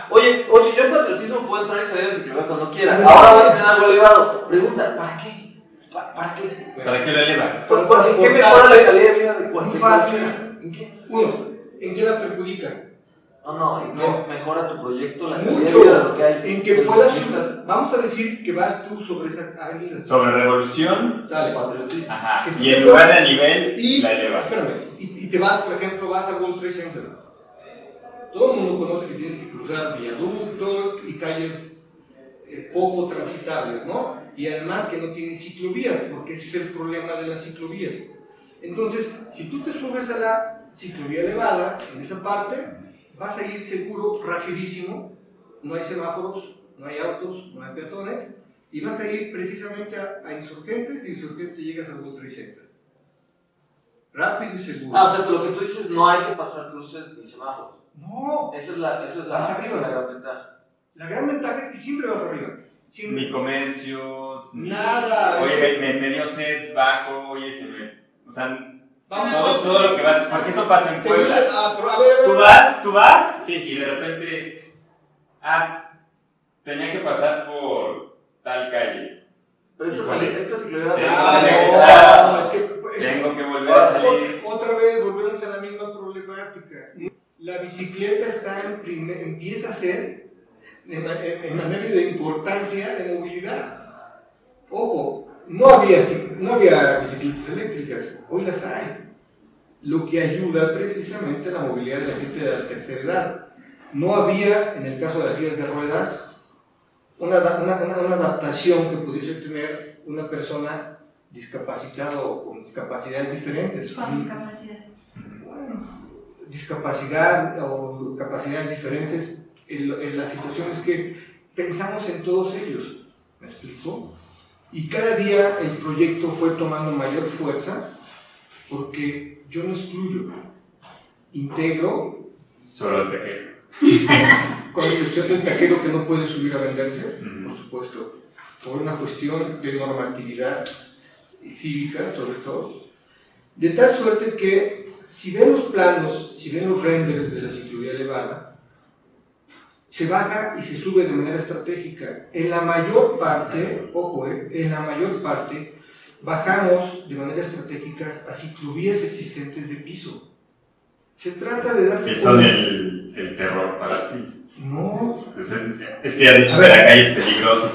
S5: Oye, yo en patriotismo puedo entrar y salir de ciclovía cuando quiera.
S3: A ver,
S5: Ahora voy a tener algo elevado. Pregunta, ¿para qué? ¿Para qué?
S2: ¿Para qué lo elevas?
S5: ¿Por qué mejora la calidad de vida de
S3: Muy
S5: cualquier
S3: fácil.
S5: persona? ¿En qué?
S3: Uno, ¿en qué la perjudica?
S5: ¿En qué
S3: No.
S5: mejora tu proyecto la calidad
S3: Mucho.
S5: de vida de lo que hay?
S3: En que
S5: de los
S3: puedas.
S5: ciclistas?
S3: Vamos a decir que vas tú sobre esa avenida.
S2: Sobre revolución.
S3: Sale.
S5: Patriotismo.
S2: Ajá.
S3: Que tú
S2: Y
S3: te
S2: en lugar de
S3: puedas-
S2: a nivel,
S3: Y,
S2: la elevas.
S3: espérame, y te vas, por ejemplo, vas a World Trade Center. Todo el mundo conoce que tienes que cruzar viaductos y calles poco transitables, ¿no? Y además que no tienen ciclovías, porque ese es el problema de las ciclovías. Entonces, si tú te subes a la ciclovía elevada, en esa parte, vas a ir seguro, rapidísimo, no hay semáforos, no hay autos, no hay peatones, y vas a ir precisamente a Insurgentes, y Insurgentes llegas al World Trade Center. Rápido y seguro.
S5: O sea, lo que tú dices, no hay que pasar cruces ni semáforos.
S3: No,
S5: Esa es la gran ventaja.
S3: la gran ventaja es que siempre vas arriba. Siempre.
S2: Ni comercios, ni.
S3: Nada.
S2: Oye, me dio sed bajo, oye, se me. O sea,
S3: Vamos,
S2: todo lo que vas. Porque eso pasa en
S3: te dice,
S2: Puebla.
S3: pero a ver.
S2: Tú vas, y de repente. Tenía que pasar por tal calle.
S5: Pero
S2: Híjole.
S5: esta ciclovía
S3: No, es que
S2: Tengo que volver a salir.
S3: Otra vez volvemos a la misma problemática. La bicicleta empieza a ser en manera de importancia de movilidad. Ojo, no había bicicletas eléctricas, hoy las hay. Lo que ayuda precisamente a la movilidad de la gente de la tercera edad. No había, en el caso de las sillas de ruedas, una adaptación que pudiese tener una persona discapacitada o con capacidades diferentes.
S4: Con discapacidad.
S3: Bueno, discapacidad o capacidades diferentes. La situación es que pensamos en todos ellos. ¿Me explico? Y cada día el proyecto fue tomando mayor fuerza porque yo no excluyo, integro.
S2: Solo el taquero.
S3: Con excepción del taquero que no puede subir a venderse, por supuesto, por una cuestión de normatividad cívica, sobre todo. De tal suerte que, si ven los planos, si ven los renders de la ciclovía elevada, se baja y se sube de manera estratégica. En la mayor parte, ojo, en la mayor parte, bajamos de manera estratégica a ciclovías existentes de piso. Se trata de darle...
S2: Que son el terror para ti.
S3: No.
S2: Es que has dicho que la calle es peligrosa.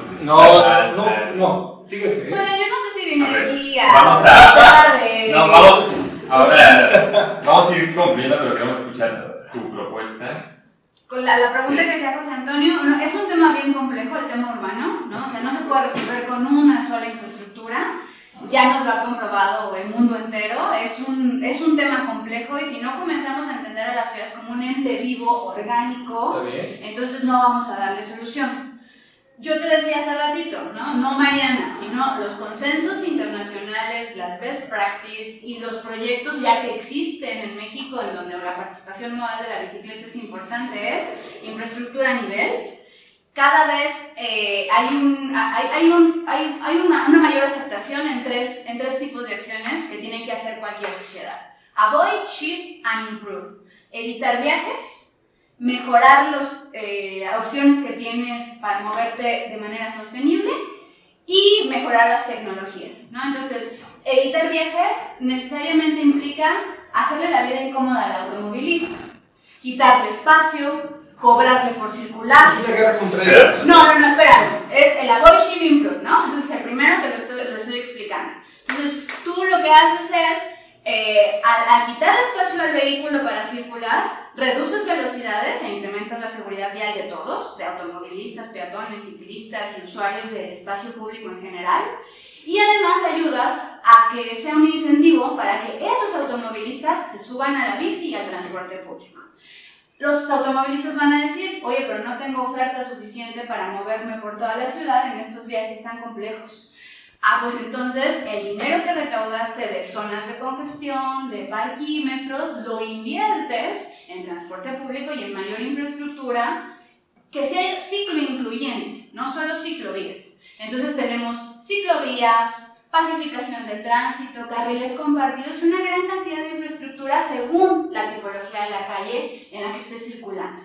S3: No, fíjate.
S4: Bueno, yo no sé si vine
S2: A ver,
S4: aquí a...
S2: vamos vamos a ir concluyendo, pero queremos escuchar tu propuesta.
S4: Con la pregunta que hacía José Antonio, es un tema bien complejo, el tema urbano, ¿no? O sea, no se puede resolver con una sola infraestructura. Ya nos lo ha comprobado el mundo entero, es un tema complejo y si no comenzamos a entender a las ciudades como un ente vivo, orgánico, entonces no vamos a darle solución. Yo te decía hace ratito, no Mariana, sino los consensos internacionales, las best practice y los proyectos ya que existen en México en donde la participación modal de la bicicleta es importante, es infraestructura a nivel, cada vez hay una mayor aceptación en tres tipos de acciones que tiene que hacer cualquier sociedad. Avoid, shift and improve. Evitar viajes, mejorar las opciones que tienes para moverte de manera sostenible y mejorar las tecnologías, ¿no? Entonces, evitar viajes necesariamente implica hacerle la vida incómoda al automovilista, quitarle espacio, cobrarle por circular.
S3: ¿Es una guerra contra ellos?
S4: No, espera, es el avoid, shift, improve, ¿no? Entonces, el primero te lo estoy explicando. Entonces, tú lo que haces es, al quitar espacio al vehículo para circular, reduces velocidades e incrementas la seguridad vial de todos, de automovilistas, peatones, ciclistas y usuarios del espacio público en general. Y además ayudas a que sea un incentivo para que esos automovilistas se suban a la bici y al transporte público. Los automovilistas van a decir, oye, pero no tengo oferta suficiente para moverme por toda la ciudad en estos viajes tan complejos. Ah, pues entonces el dinero que recaudaste de zonas de congestión, de parquímetros, lo inviertes en transporte público y en mayor infraestructura que sea ciclo incluyente, no solo ciclovías. Entonces tenemos ciclovías, pacificación del tránsito, carriles compartidos, una gran cantidad de infraestructura según la tipología de la calle en la que estés circulando.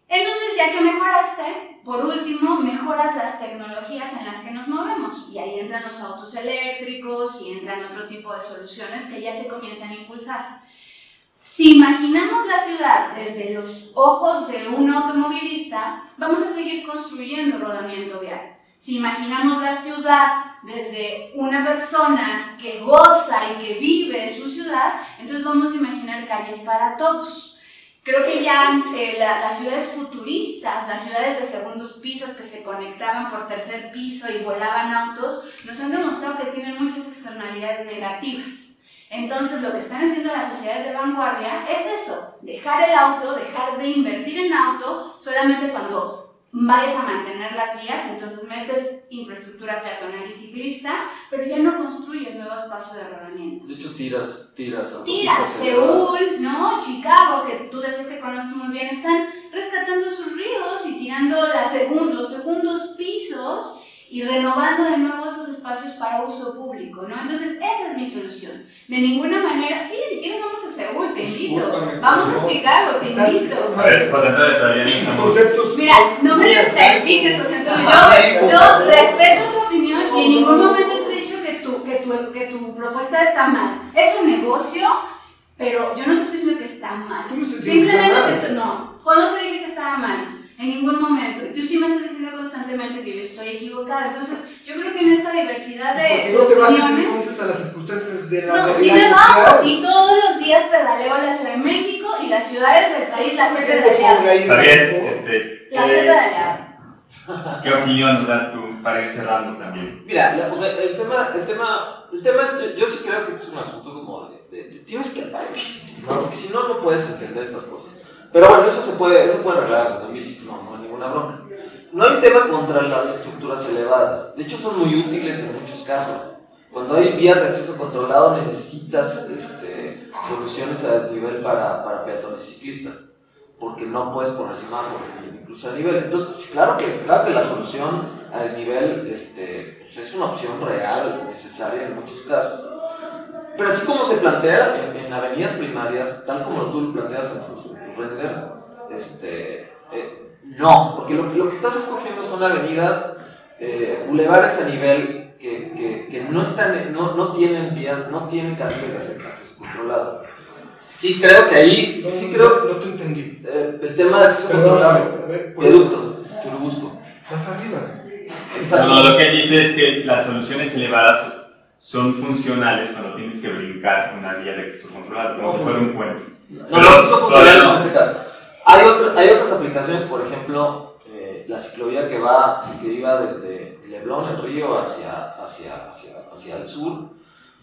S4: Entonces, ya que mejoraste, por último, mejoras las tecnologías en las que nos movemos. Y ahí entran los autos eléctricos y entran otro tipo de soluciones que ya se comienzan a impulsar. Si imaginamos la ciudad desde los ojos de un automovilista, vamos a seguir construyendo rodamiento vial. Si imaginamos la ciudad desde una persona que goza y que vive su ciudad, entonces vamos a imaginar calles para todos. Creo que ya las ciudades futuristas, las ciudades de segundos pisos que se conectaban por tercer piso y volaban autos, nos han demostrado que tienen muchas externalidades negativas. Entonces, lo que están haciendo las sociedades de vanguardia es eso, dejar el auto, dejar de invertir en auto solamente cuando vayas a mantener las vías, entonces metes infraestructura peatonal y ciclista, pero ya no construyes nuevo espacio de rodamiento.
S5: De hecho, tiras
S4: Seúl, ¿no? Chicago, que tú decías que conoces muy bien, están rescatando sus ríos y tirando los segundos pisos y renovando de nuevo esos espacios para uso público, ¿no? Entonces, esa es mi solución. De ninguna manera, sí, si quieres vamos a Seúl, te invito. Vamos a Chicago, te invito.
S2: A ver, José Antonio, todavía no estamos.
S4: Mira, no me descalifiques, José Antonio. Yo respeto tu opinión y en ningún momento te he dicho que tu propuesta está mal. Es un negocio, pero yo no te estoy diciendo que está mal. Simplemente no. ¿Cuándo te dije que estaba mal? En ningún momento. Tú sí me estás diciendo constantemente que yo estoy equivocada. Entonces, yo creo que en esta diversidad de
S3: no te vas
S4: opiniones...
S3: entonces a las circunstancias de la
S4: No,
S3: realidad
S4: sí me bajo
S3: social.
S4: y todos los días pedaleo a la Ciudad de México y las ciudades del país las he
S3: Gente pobre
S4: pedaleado.
S3: ahí en
S2: Está bien,
S3: México.
S4: Las he pedaleado.
S2: ¿Qué opinión nos das tú para ir cerrando también?
S5: Mira, o sea, el tema es, yo sí creo que esto es un asunto como tienes que andar en bici, ¿no? Porque si no, no puedes entender estas cosas. Pero bueno, eso se puede arreglar en bici, no hay ninguna bronca. No hay un tema contra las estructuras elevadas, de hecho son muy útiles en muchos casos. Cuando hay vías de acceso controlado necesitas soluciones a desnivel para peatones y ciclistas, porque no puedes poner semáforos incluso a nivel. Entonces, claro que la solución a desnivel pues es una opción real, necesaria en muchos casos. Pero así como se plantea en avenidas primarias, tal como tú lo planteas en tus render, no, porque lo que estás escogiendo son avenidas, bulevares a nivel que no tienen vías, no tienen carriles de acceso controlado. Sí creo que ahí,
S3: No te entendí.
S5: el tema de acceso controlado, viaducto, Churubusco.
S3: Más arriba.
S2: No, lo que él dice es que las soluciones elevadas son funcionales cuando tienes que brincar una vía de acceso controlado, como si fuera un puente.
S5: No son funcionales en ese caso. Hay otras aplicaciones, por ejemplo, la ciclovía que iba desde Leblon, el río, hacia el sur,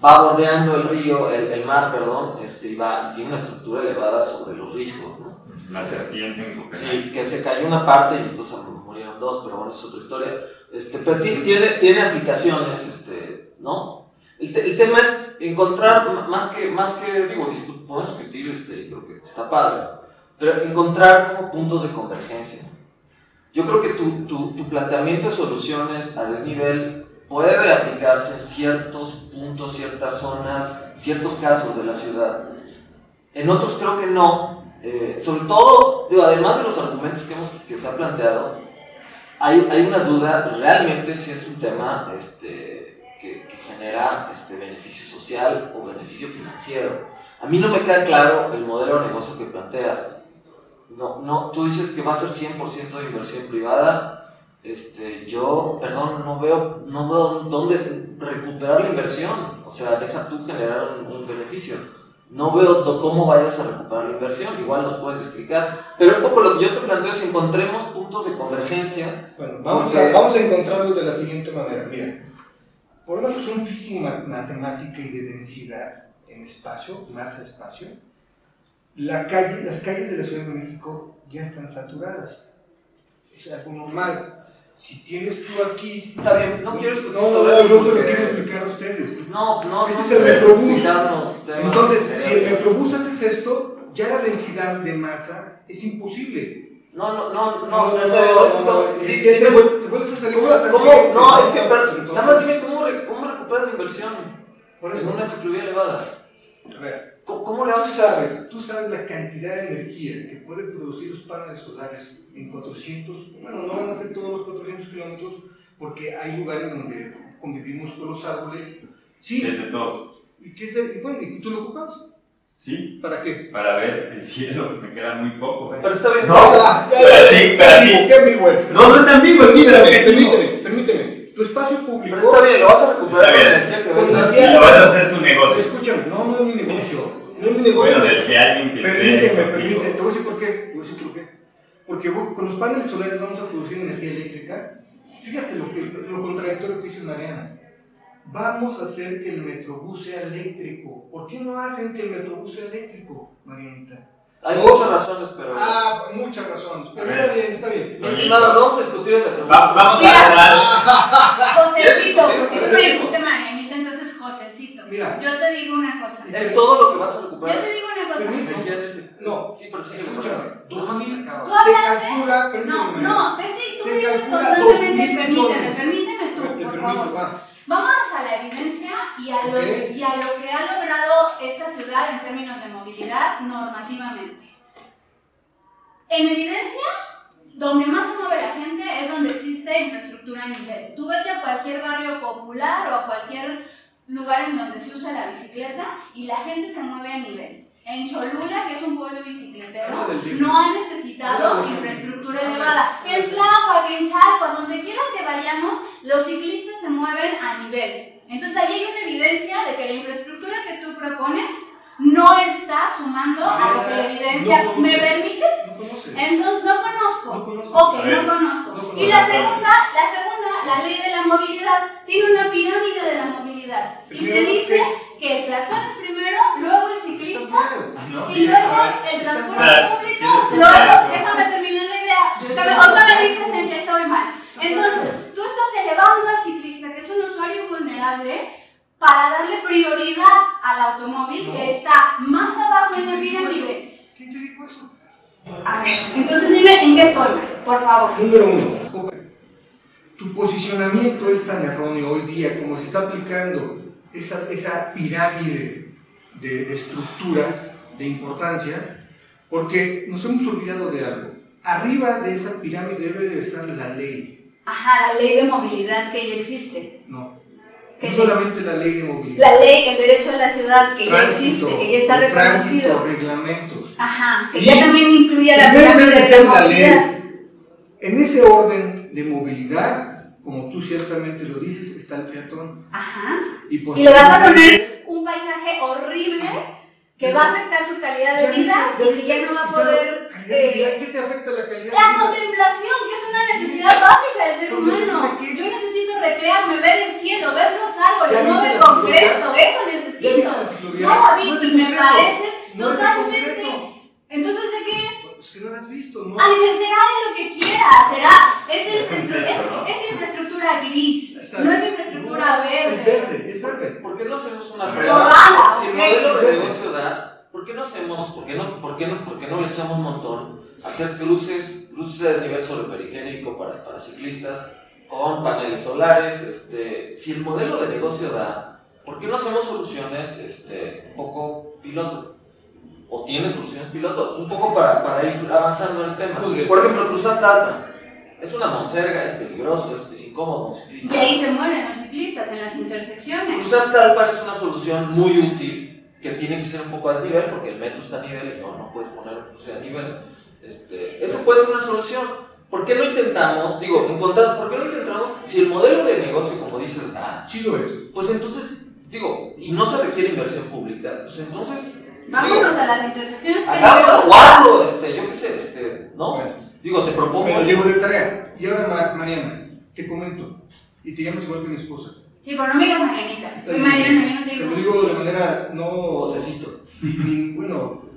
S5: va bordeando el río, el mar, perdón, y tiene una estructura elevada sobre los riscos, ¿no?
S2: La serpiente en Copenhague.
S5: Sí, que se cayó una parte y entonces murieron dos, pero bueno, es otra historia. Pero tiene aplicaciones, ¿no? El tema es encontrar, más que digo, podemos discutir, creo que está padre, pero encontrar como puntos de convergencia. Yo creo que tu planteamiento de soluciones a desnivel puede aplicarse en ciertos puntos, ciertas zonas, ciertos casos de la ciudad. En otros creo que no. Sobre todo, además de los argumentos que se ha planteado, hay una duda realmente si es un tema que genera beneficio social o beneficio financiero. A mí no me queda claro el modelo de negocio que planteas. No, tú dices que va a ser 100% de inversión privada. No veo dónde recuperar la inversión. O sea, deja tú generar un beneficio. No veo cómo vayas a recuperar la inversión. Igual nos puedes explicar. Pero un poco lo que yo te planteo es encontremos puntos de convergencia.
S3: Bueno, vamos a encontrarlo de la siguiente manera. Mira, por una cuestión física, matemática y de densidad en espacio, masa-espacio, las calles de la Ciudad de México ya están saturadas. Es algo normal. Si tienes tú aquí...
S5: Está bien, no quiero discutir sobre
S3: No
S5: eso.
S3: se lo quiero explicar a ustedes.
S5: No.
S3: Ese es el Metrobús.
S5: Entonces,
S3: Entonces, si el Metrobús haces esto, ya la densidad de masa es imposible.
S5: No.
S3: Te vuelves a salir por la
S5: ¿Cómo?
S3: tangente.
S5: No, es que, nada más dime cómo recuperas la inversión
S3: Por
S5: en
S3: eso,
S5: una ciclovía elevada.
S3: a ver,
S5: ¿Cómo le vas a hacer?
S3: tú sabes la cantidad de energía que pueden producir los paneles solares en 400, bueno, no van a ser todos los 400 kilómetros, porque hay lugares donde convivimos con los árboles. Sí.
S2: Desde todos.
S3: ¿Y tú lo ocupas?
S2: Sí.
S3: ¿Para qué?
S2: Para ver el cielo, me queda muy poco.
S5: Pero está bien.
S2: No.
S3: Para ti. ¿Qué ambiguo es?
S2: No es ambiguo, sí, pero
S3: Permíteme. Tu espacio público.
S5: Pero está bien, lo vas a recuperar
S2: Está
S5: con
S2: bien.
S5: energía que
S3: Con
S5: vendas.
S3: energía.
S2: Y lo vas a hacer tu negocio.
S3: Escúchame, no es mi negocio. No es mi negocio.
S2: Bueno, de alguien que
S3: Permíteme, te voy a decir por qué. Porque con los paneles solares vamos a producir energía eléctrica. Fíjate lo contradictorio que dice Mariana. Vamos a hacer que el Metrobús sea eléctrico. ¿Por qué no hacen que el Metrobús sea eléctrico, Marianita?
S5: Hay muchas razones, pero...
S3: Muchas razones. Pero
S2: A ver.
S3: está bien.
S5: Estimado, no vamos a discutir el Metrobús.
S2: Vamos a hablar.
S4: Josecito, es que me dijiste Marianita, entonces Josecito.
S3: Mira.
S4: Yo te digo una cosa.
S5: Es todo lo que vas a recuperar.
S4: Yo te digo una cosa.
S5: Energía eléctrica.
S3: No.
S5: Sí, pero sí,
S3: Escúchame. 2000
S4: ¿Tú
S3: se
S4: hablaste?
S3: calcula.
S4: No, es que tú
S3: Se
S4: me dices
S3: calcula
S4: constantemente,
S3: 2.000 millones.
S4: permíteme tú,
S3: Te
S4: por
S3: permito,
S4: favor.
S3: va.
S4: Vámonos a la evidencia y a lo que ha logrado esta ciudad en términos de movilidad normativamente. En evidencia, donde más se mueve la gente es donde existe infraestructura a nivel. Tú vete a cualquier barrio popular o a cualquier lugar en donde se usa la bicicleta y la gente se mueve a nivel. En Cholula, que es un pueblo bicicletero, no ha necesitado infraestructura elevada. En Tláhuac, en Chalco, a donde quieras que vayamos, los ciclistas se mueven a nivel. Entonces ahí hay una evidencia de que la infraestructura que tú propones no está sumando a lo que la evidencia...
S3: No
S4: ¿Me permites?
S3: No conoces.
S4: Entonces, no conozco.
S3: No conozco.
S4: Ok,
S2: A ver.
S4: no conozco.
S3: No conozco.
S4: Y la segunda, la ley de la movilidad, tiene una pirámide de la movilidad. Y te
S3: Primero,
S4: dice que el peatón es primero, luego el ciclista,
S3: Está mal.
S2: No,
S4: y luego
S2: a ver,
S4: el transporte
S2: espera,
S4: público,
S2: ¿quieres escuchar
S4: luego,
S2: eso?
S4: déjame terminar la idea, otra me dices en que estoy mal. Entonces, tú estás elevando al ciclista, que es un usuario vulnerable, para darle prioridad al automóvil
S3: No.
S4: que está más abajo en la pirámide.
S3: ¿Quién te dijo eso?
S4: A ver, entonces dime en qué estoy mal, por favor.
S3: Número uno, tu posicionamiento es tan erróneo hoy día como se está aplicando esa pirámide de estructuras de importancia, porque nos hemos olvidado de algo. Arriba de esa pirámide debe de estar la ley.
S4: Ajá, la ley de movilidad que ya existe.
S3: No,
S4: ¿Qué
S3: no
S4: ley?
S3: solamente la ley de movilidad.
S4: La ley, el derecho a la ciudad que ya existe, que ya está
S3: el tránsito,
S4: reconocido.
S3: reglamentos.
S4: Ajá, que
S3: Y
S4: ya también incluye la
S3: primero
S4: pirámide
S3: debe de
S4: de
S3: ser
S4: la
S3: la
S4: movilidad.
S3: ley. En ese orden de movilidad, como tú ciertamente lo dices, está el peatón.
S4: Ajá.
S3: Y,
S4: Y le vas a poner un paisaje horrible que va a afectar su calidad de vida y que ya no va a poder...
S3: ¿Qué te afecta la calidad
S4: La
S3: de vida?
S4: contemplación, que es una necesidad básica del ser
S3: ¿Contemplación
S4: humano.
S3: de qué?
S4: Yo necesito recrearme, ver el cielo, ver los árboles,
S3: ¿Ya
S4: no
S3: viste
S4: ver
S3: la
S4: concreto,
S3: ciclovía?
S4: eso
S3: ¿Ya
S4: necesito.
S3: viste la ciclovía?
S4: No, David,
S3: No es de
S4: y me
S3: concreto.
S4: parece
S3: No es de
S4: totalmente...
S3: concreto.
S4: Entonces, ¿de qué es?
S3: Es que no la has visto, ¿no?
S4: Ay, será de lo que quiera, será.
S2: Es un techo, ¿no?
S4: Es infraestructura gris,
S3: Está
S4: no es
S3: bien.
S4: infraestructura verde.
S3: Es verde, es verde.
S5: ¿Por qué no hacemos una
S2: Dorada,
S5: prueba? Si el
S4: ok.
S5: modelo de negocio da, ¿por qué no le echamos un montón hacer cruces a desnivel sobre periférico para ciclistas, con paneles solares. Si el modelo de negocio da, ¿por qué no hacemos soluciones un poco piloto? ¿O tiene soluciones piloto? Un poco para ir avanzando en el tema. Por ejemplo, cruzar Talpa. Es una monserga, es peligroso, es incómodo un ciclista.
S4: Y ahí se mueren los ciclistas en las intersecciones.
S5: Cruzar Talpa es una solución muy útil, que tiene que ser un poco a desnivel, porque el metro está a nivel y no puedes poner un cruce a nivel. Eso puede ser una solución. ¿Por qué no intentamos, por qué no intentamos, si el modelo de negocio, como dices, da?
S3: Sí lo es.
S5: Pues entonces, y no se requiere inversión pública, pues entonces...
S4: Vámonos a las intersecciones
S5: hagámoslo, o hazlo, yo qué sé, ¿no?
S3: Bueno,
S5: te propongo...
S3: Me lo llevo de tarea. Y ahora, Mariana, te comento, y te llamas igual que mi esposa.
S4: Sí, pero no me digas Marianita. Soy Mariana, yo no te
S3: Te
S4: digo.
S3: lo digo de manera no...
S5: Vocecito.
S3: Bueno...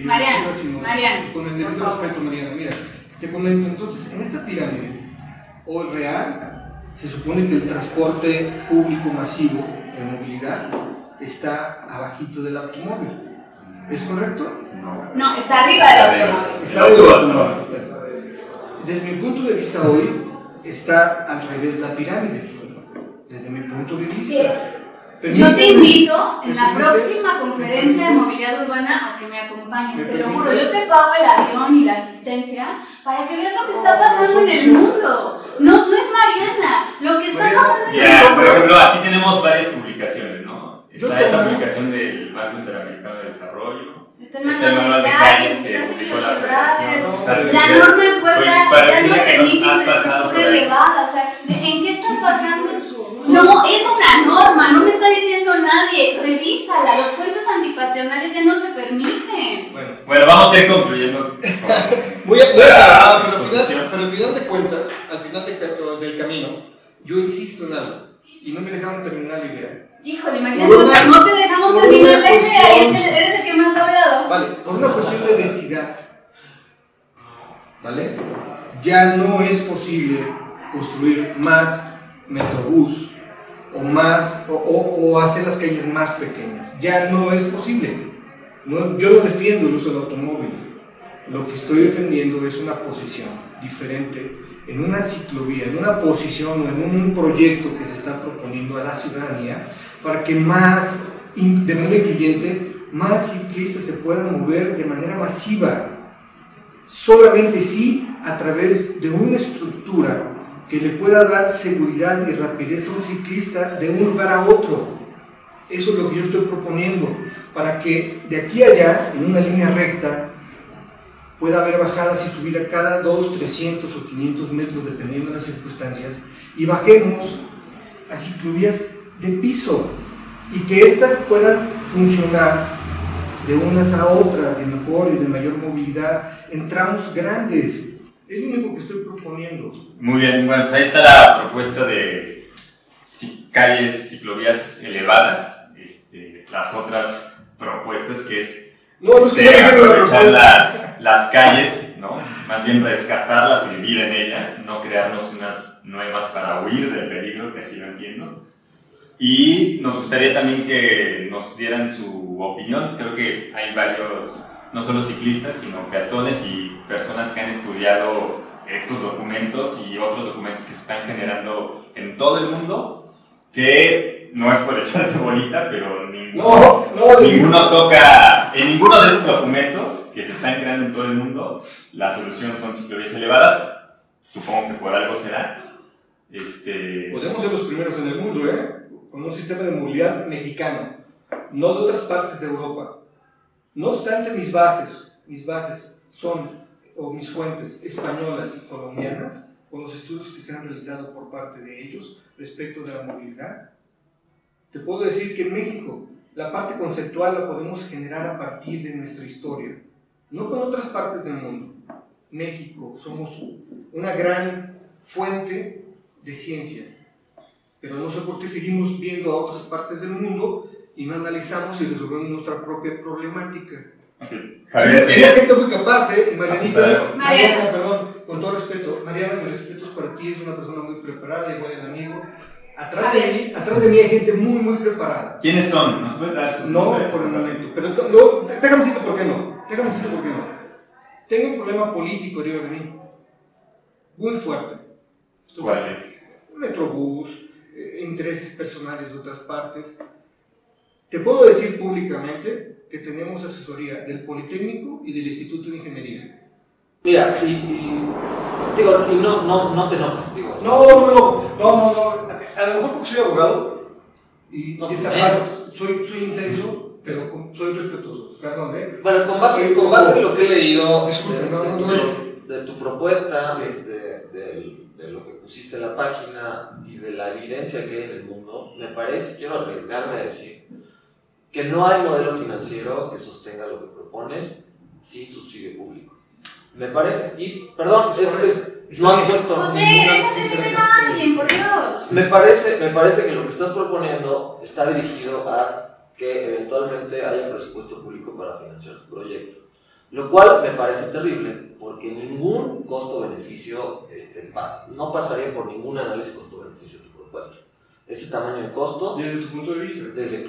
S4: Mariana,
S3: sino
S4: Mariana,
S3: con el debido respeto, Mariana. Mira, te comento, entonces, en esta pirámide, o el real, se supone que el transporte público masivo de movilidad está abajito del automóvil. ¿Es correcto?
S4: No, está arriba del automóvil.
S3: Está arriba del automóvil. Desde mi punto de vista hoy, está al revés la pirámide. Desde mi punto de vista.
S4: Yo te invito en la próxima conferencia de movilidad urbana a que me acompañes, te lo juro. Yo te pago el avión y la asistencia para que veas lo que está pasando en el mundo. No es Mariana, lo que está pasando en el mundo.
S2: Por ejemplo, aquí tenemos varias publicaciones, ¿no? Está esta
S3: también.
S2: publicación del Banco Interamericano de Desarrollo.
S4: Está el manual de calles,
S2: que
S4: está
S2: publicó
S4: Ciclo
S2: la
S4: Ciudades,
S2: Federación.
S4: la norma en Puebla ya no permite
S2: has pasado por
S4: infraestructura
S2: ahí.
S4: elevada. O sea, ¿en qué estás basando? No, es una norma, no me está diciendo nadie. Revísala, los puentes antipatronales ya no se permiten.
S2: Bueno, vamos a ir concluyendo.
S3: Pero al final de cuentas, al final del camino, yo insisto en algo y no me dejaron terminar la idea.
S4: Híjole, imagínate, no te dejamos terminar la idea y eres el que más ha hablado.
S3: Vale, por una cuestión de densidad, ¿vale? Ya no es posible construir más metrobús o hacer las calles más pequeñas. Ya no es posible. Yo no defiendo el uso del automóvil. Lo que estoy defendiendo es una posición diferente en una ciclovía, en una posición o en un proyecto que se está proponiendo a la ciudadanía para que más, de manera incluyente, más ciclistas se puedan mover de manera masiva. Solamente sí a través de una estructura que le pueda dar seguridad y rapidez a un ciclista de un lugar a otro. Eso es lo que yo estoy proponiendo, para que de aquí a allá, en una línea recta, pueda haber bajadas y subidas cada 200, 300 o 500 metros, dependiendo de las circunstancias, y bajemos a ciclovías de piso, y que éstas puedan funcionar de unas a otras, de mejor y de mayor movilidad, en tramos grandes. Es lo único que estoy proponiendo.
S2: Muy bien, bueno, pues ahí está la propuesta de calles, ciclovías elevadas. Las otras propuestas que es aprovechar las calles, ¿no? Más bien rescatarlas y vivir en ellas, no crearnos unas nuevas para huir del peligro, que así lo entiendo. Y nos gustaría también que nos dieran su opinión. Creo que hay varios, no solo ciclistas, sino peatones y personas que han estudiado estos documentos y otros documentos que se están generando en todo el mundo, que no es por echarte bolita, pero ninguno toca, en ninguno de estos documentos que se están creando en todo el mundo, la solución son ciclovías elevadas. Supongo que por algo será.
S3: Podemos ser los primeros en el mundo, con un sistema de movilidad mexicano, no de otras partes de Europa. No obstante, mis bases son, o mis fuentes españolas y colombianas, con los estudios que se han realizado por parte de ellos respecto de la movilidad. Te puedo decir que en México la parte conceptual la podemos generar a partir de nuestra historia, no con otras partes del mundo. México somos una gran fuente de ciencia, pero no sé por qué seguimos viendo a otras partes del mundo y no analizamos y resolvemos nuestra propia problemática.
S2: Javier,
S3: hay gente muy capaz,
S4: Mariana,
S3: perdón, con todo respeto, Mariana, mis respetos para ti, es una persona muy preparada, igual el amigo. Atrás de mí hay gente muy, muy preparada.
S2: ¿Quiénes son? ¿Nos puedes dar sus
S3: No,
S2: nombres?
S3: por el momento, pero no, déjame decirte por qué no. tengo un problema político arriba de mí, muy fuerte.
S2: ¿Cuál es?
S3: Metrobús, intereses personales de otras partes. Te puedo decir públicamente que tenemos asesoría del Politécnico y del Instituto de Ingeniería.
S5: Mira, digo, y no te enojes, digo.
S3: No. A lo mejor porque soy abogado y
S5: No,
S3: esa parte, soy intenso, pero soy respetuoso. Perdón,
S5: Bueno, con base en lo que he leído
S3: Disculpe,
S5: de tu propuesta,
S3: Sí.
S5: de lo que pusiste en la página y de la evidencia que hay en el mundo, me parece, quiero arriesgarme a decir, que no hay modelo financiero que sostenga lo que propones sin subsidio público. Me parece, y perdón, no han puesto
S4: José,
S5: ninguna
S4: deja servir a alguien, por Dios.
S5: me parece que lo que estás proponiendo está dirigido a que eventualmente haya presupuesto público para financiar tu proyecto. Lo cual me parece terrible, porque ningún costo-beneficio no pasaría por ningún análisis costo-beneficio de tu propuesta. Este tamaño de costo,
S3: desde tu punto de vista.
S5: desde mi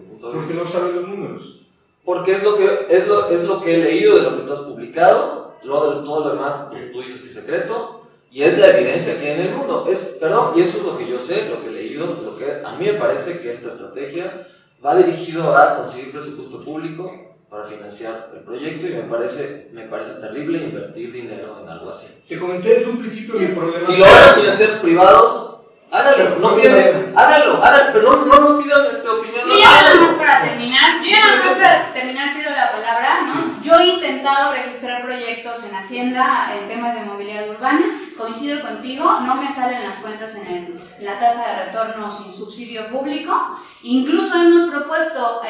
S5: punto de
S3: Porque
S5: vista.
S3: no saben los números.
S5: Porque es lo que he leído de lo que tú has publicado, todo lo demás pues, tú dices que es secreto, y es la evidencia que hay en el mundo. Y eso es lo que yo sé, lo que he leído, lo que a mí me parece que esta estrategia va dirigido a conseguir presupuesto público para financiar el proyecto, y me parece terrible invertir dinero en algo así.
S3: Te comenté desde un principio mi problema.
S5: Si lo van a financiar privados, háganlo, háganlo, pero no nos pidan opinión.
S4: Yo ya nada más para terminar, pido la palabra, ¿no? Yo he intentado registrar proyectos en Hacienda en temas de movilidad urbana, coincido contigo, no me salen las cuentas en la tasa de retorno sin subsidio público, incluso hemos propuesto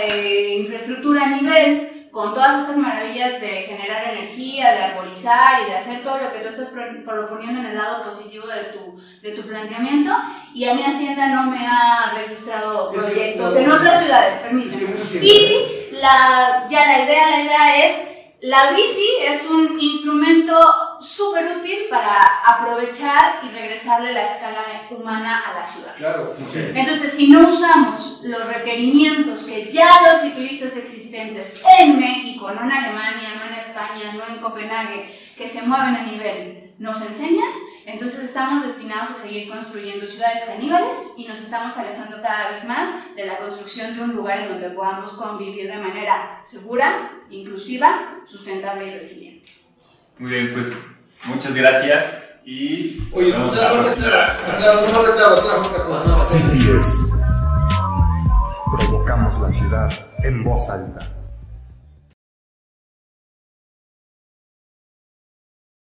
S4: infraestructura a nivel, con todas estas maravillas de generar energía, de arborizar y de hacer todo lo que tú estás proponiendo en el lado positivo de tu planteamiento, y a mi Hacienda no me ha registrado proyectos en otras ciudades, permíteme. Y la idea es, la bici es un instrumento súper útil para aprovechar y regresarle la escala humana a la ciudad.
S3: Claro, sí.
S4: Entonces, si no usamos los requerimientos que ya los ciclistas existentes en México, no en Alemania, no en España, no en Copenhague, que se mueven a nivel, nos enseñan, entonces estamos destinados a seguir construyendo ciudades caníbales y nos estamos alejando cada vez más de la construcción de un lugar en donde podamos convivir de manera segura, inclusiva, sustentable y resiliente.
S2: Muy bien, pues muchas gracias y
S3: Oye,
S2: nos vemos
S3: no
S2: la
S3: más
S2: próxima.
S3: claro.
S1: CTS. Provocamos la ciudad en voz alta.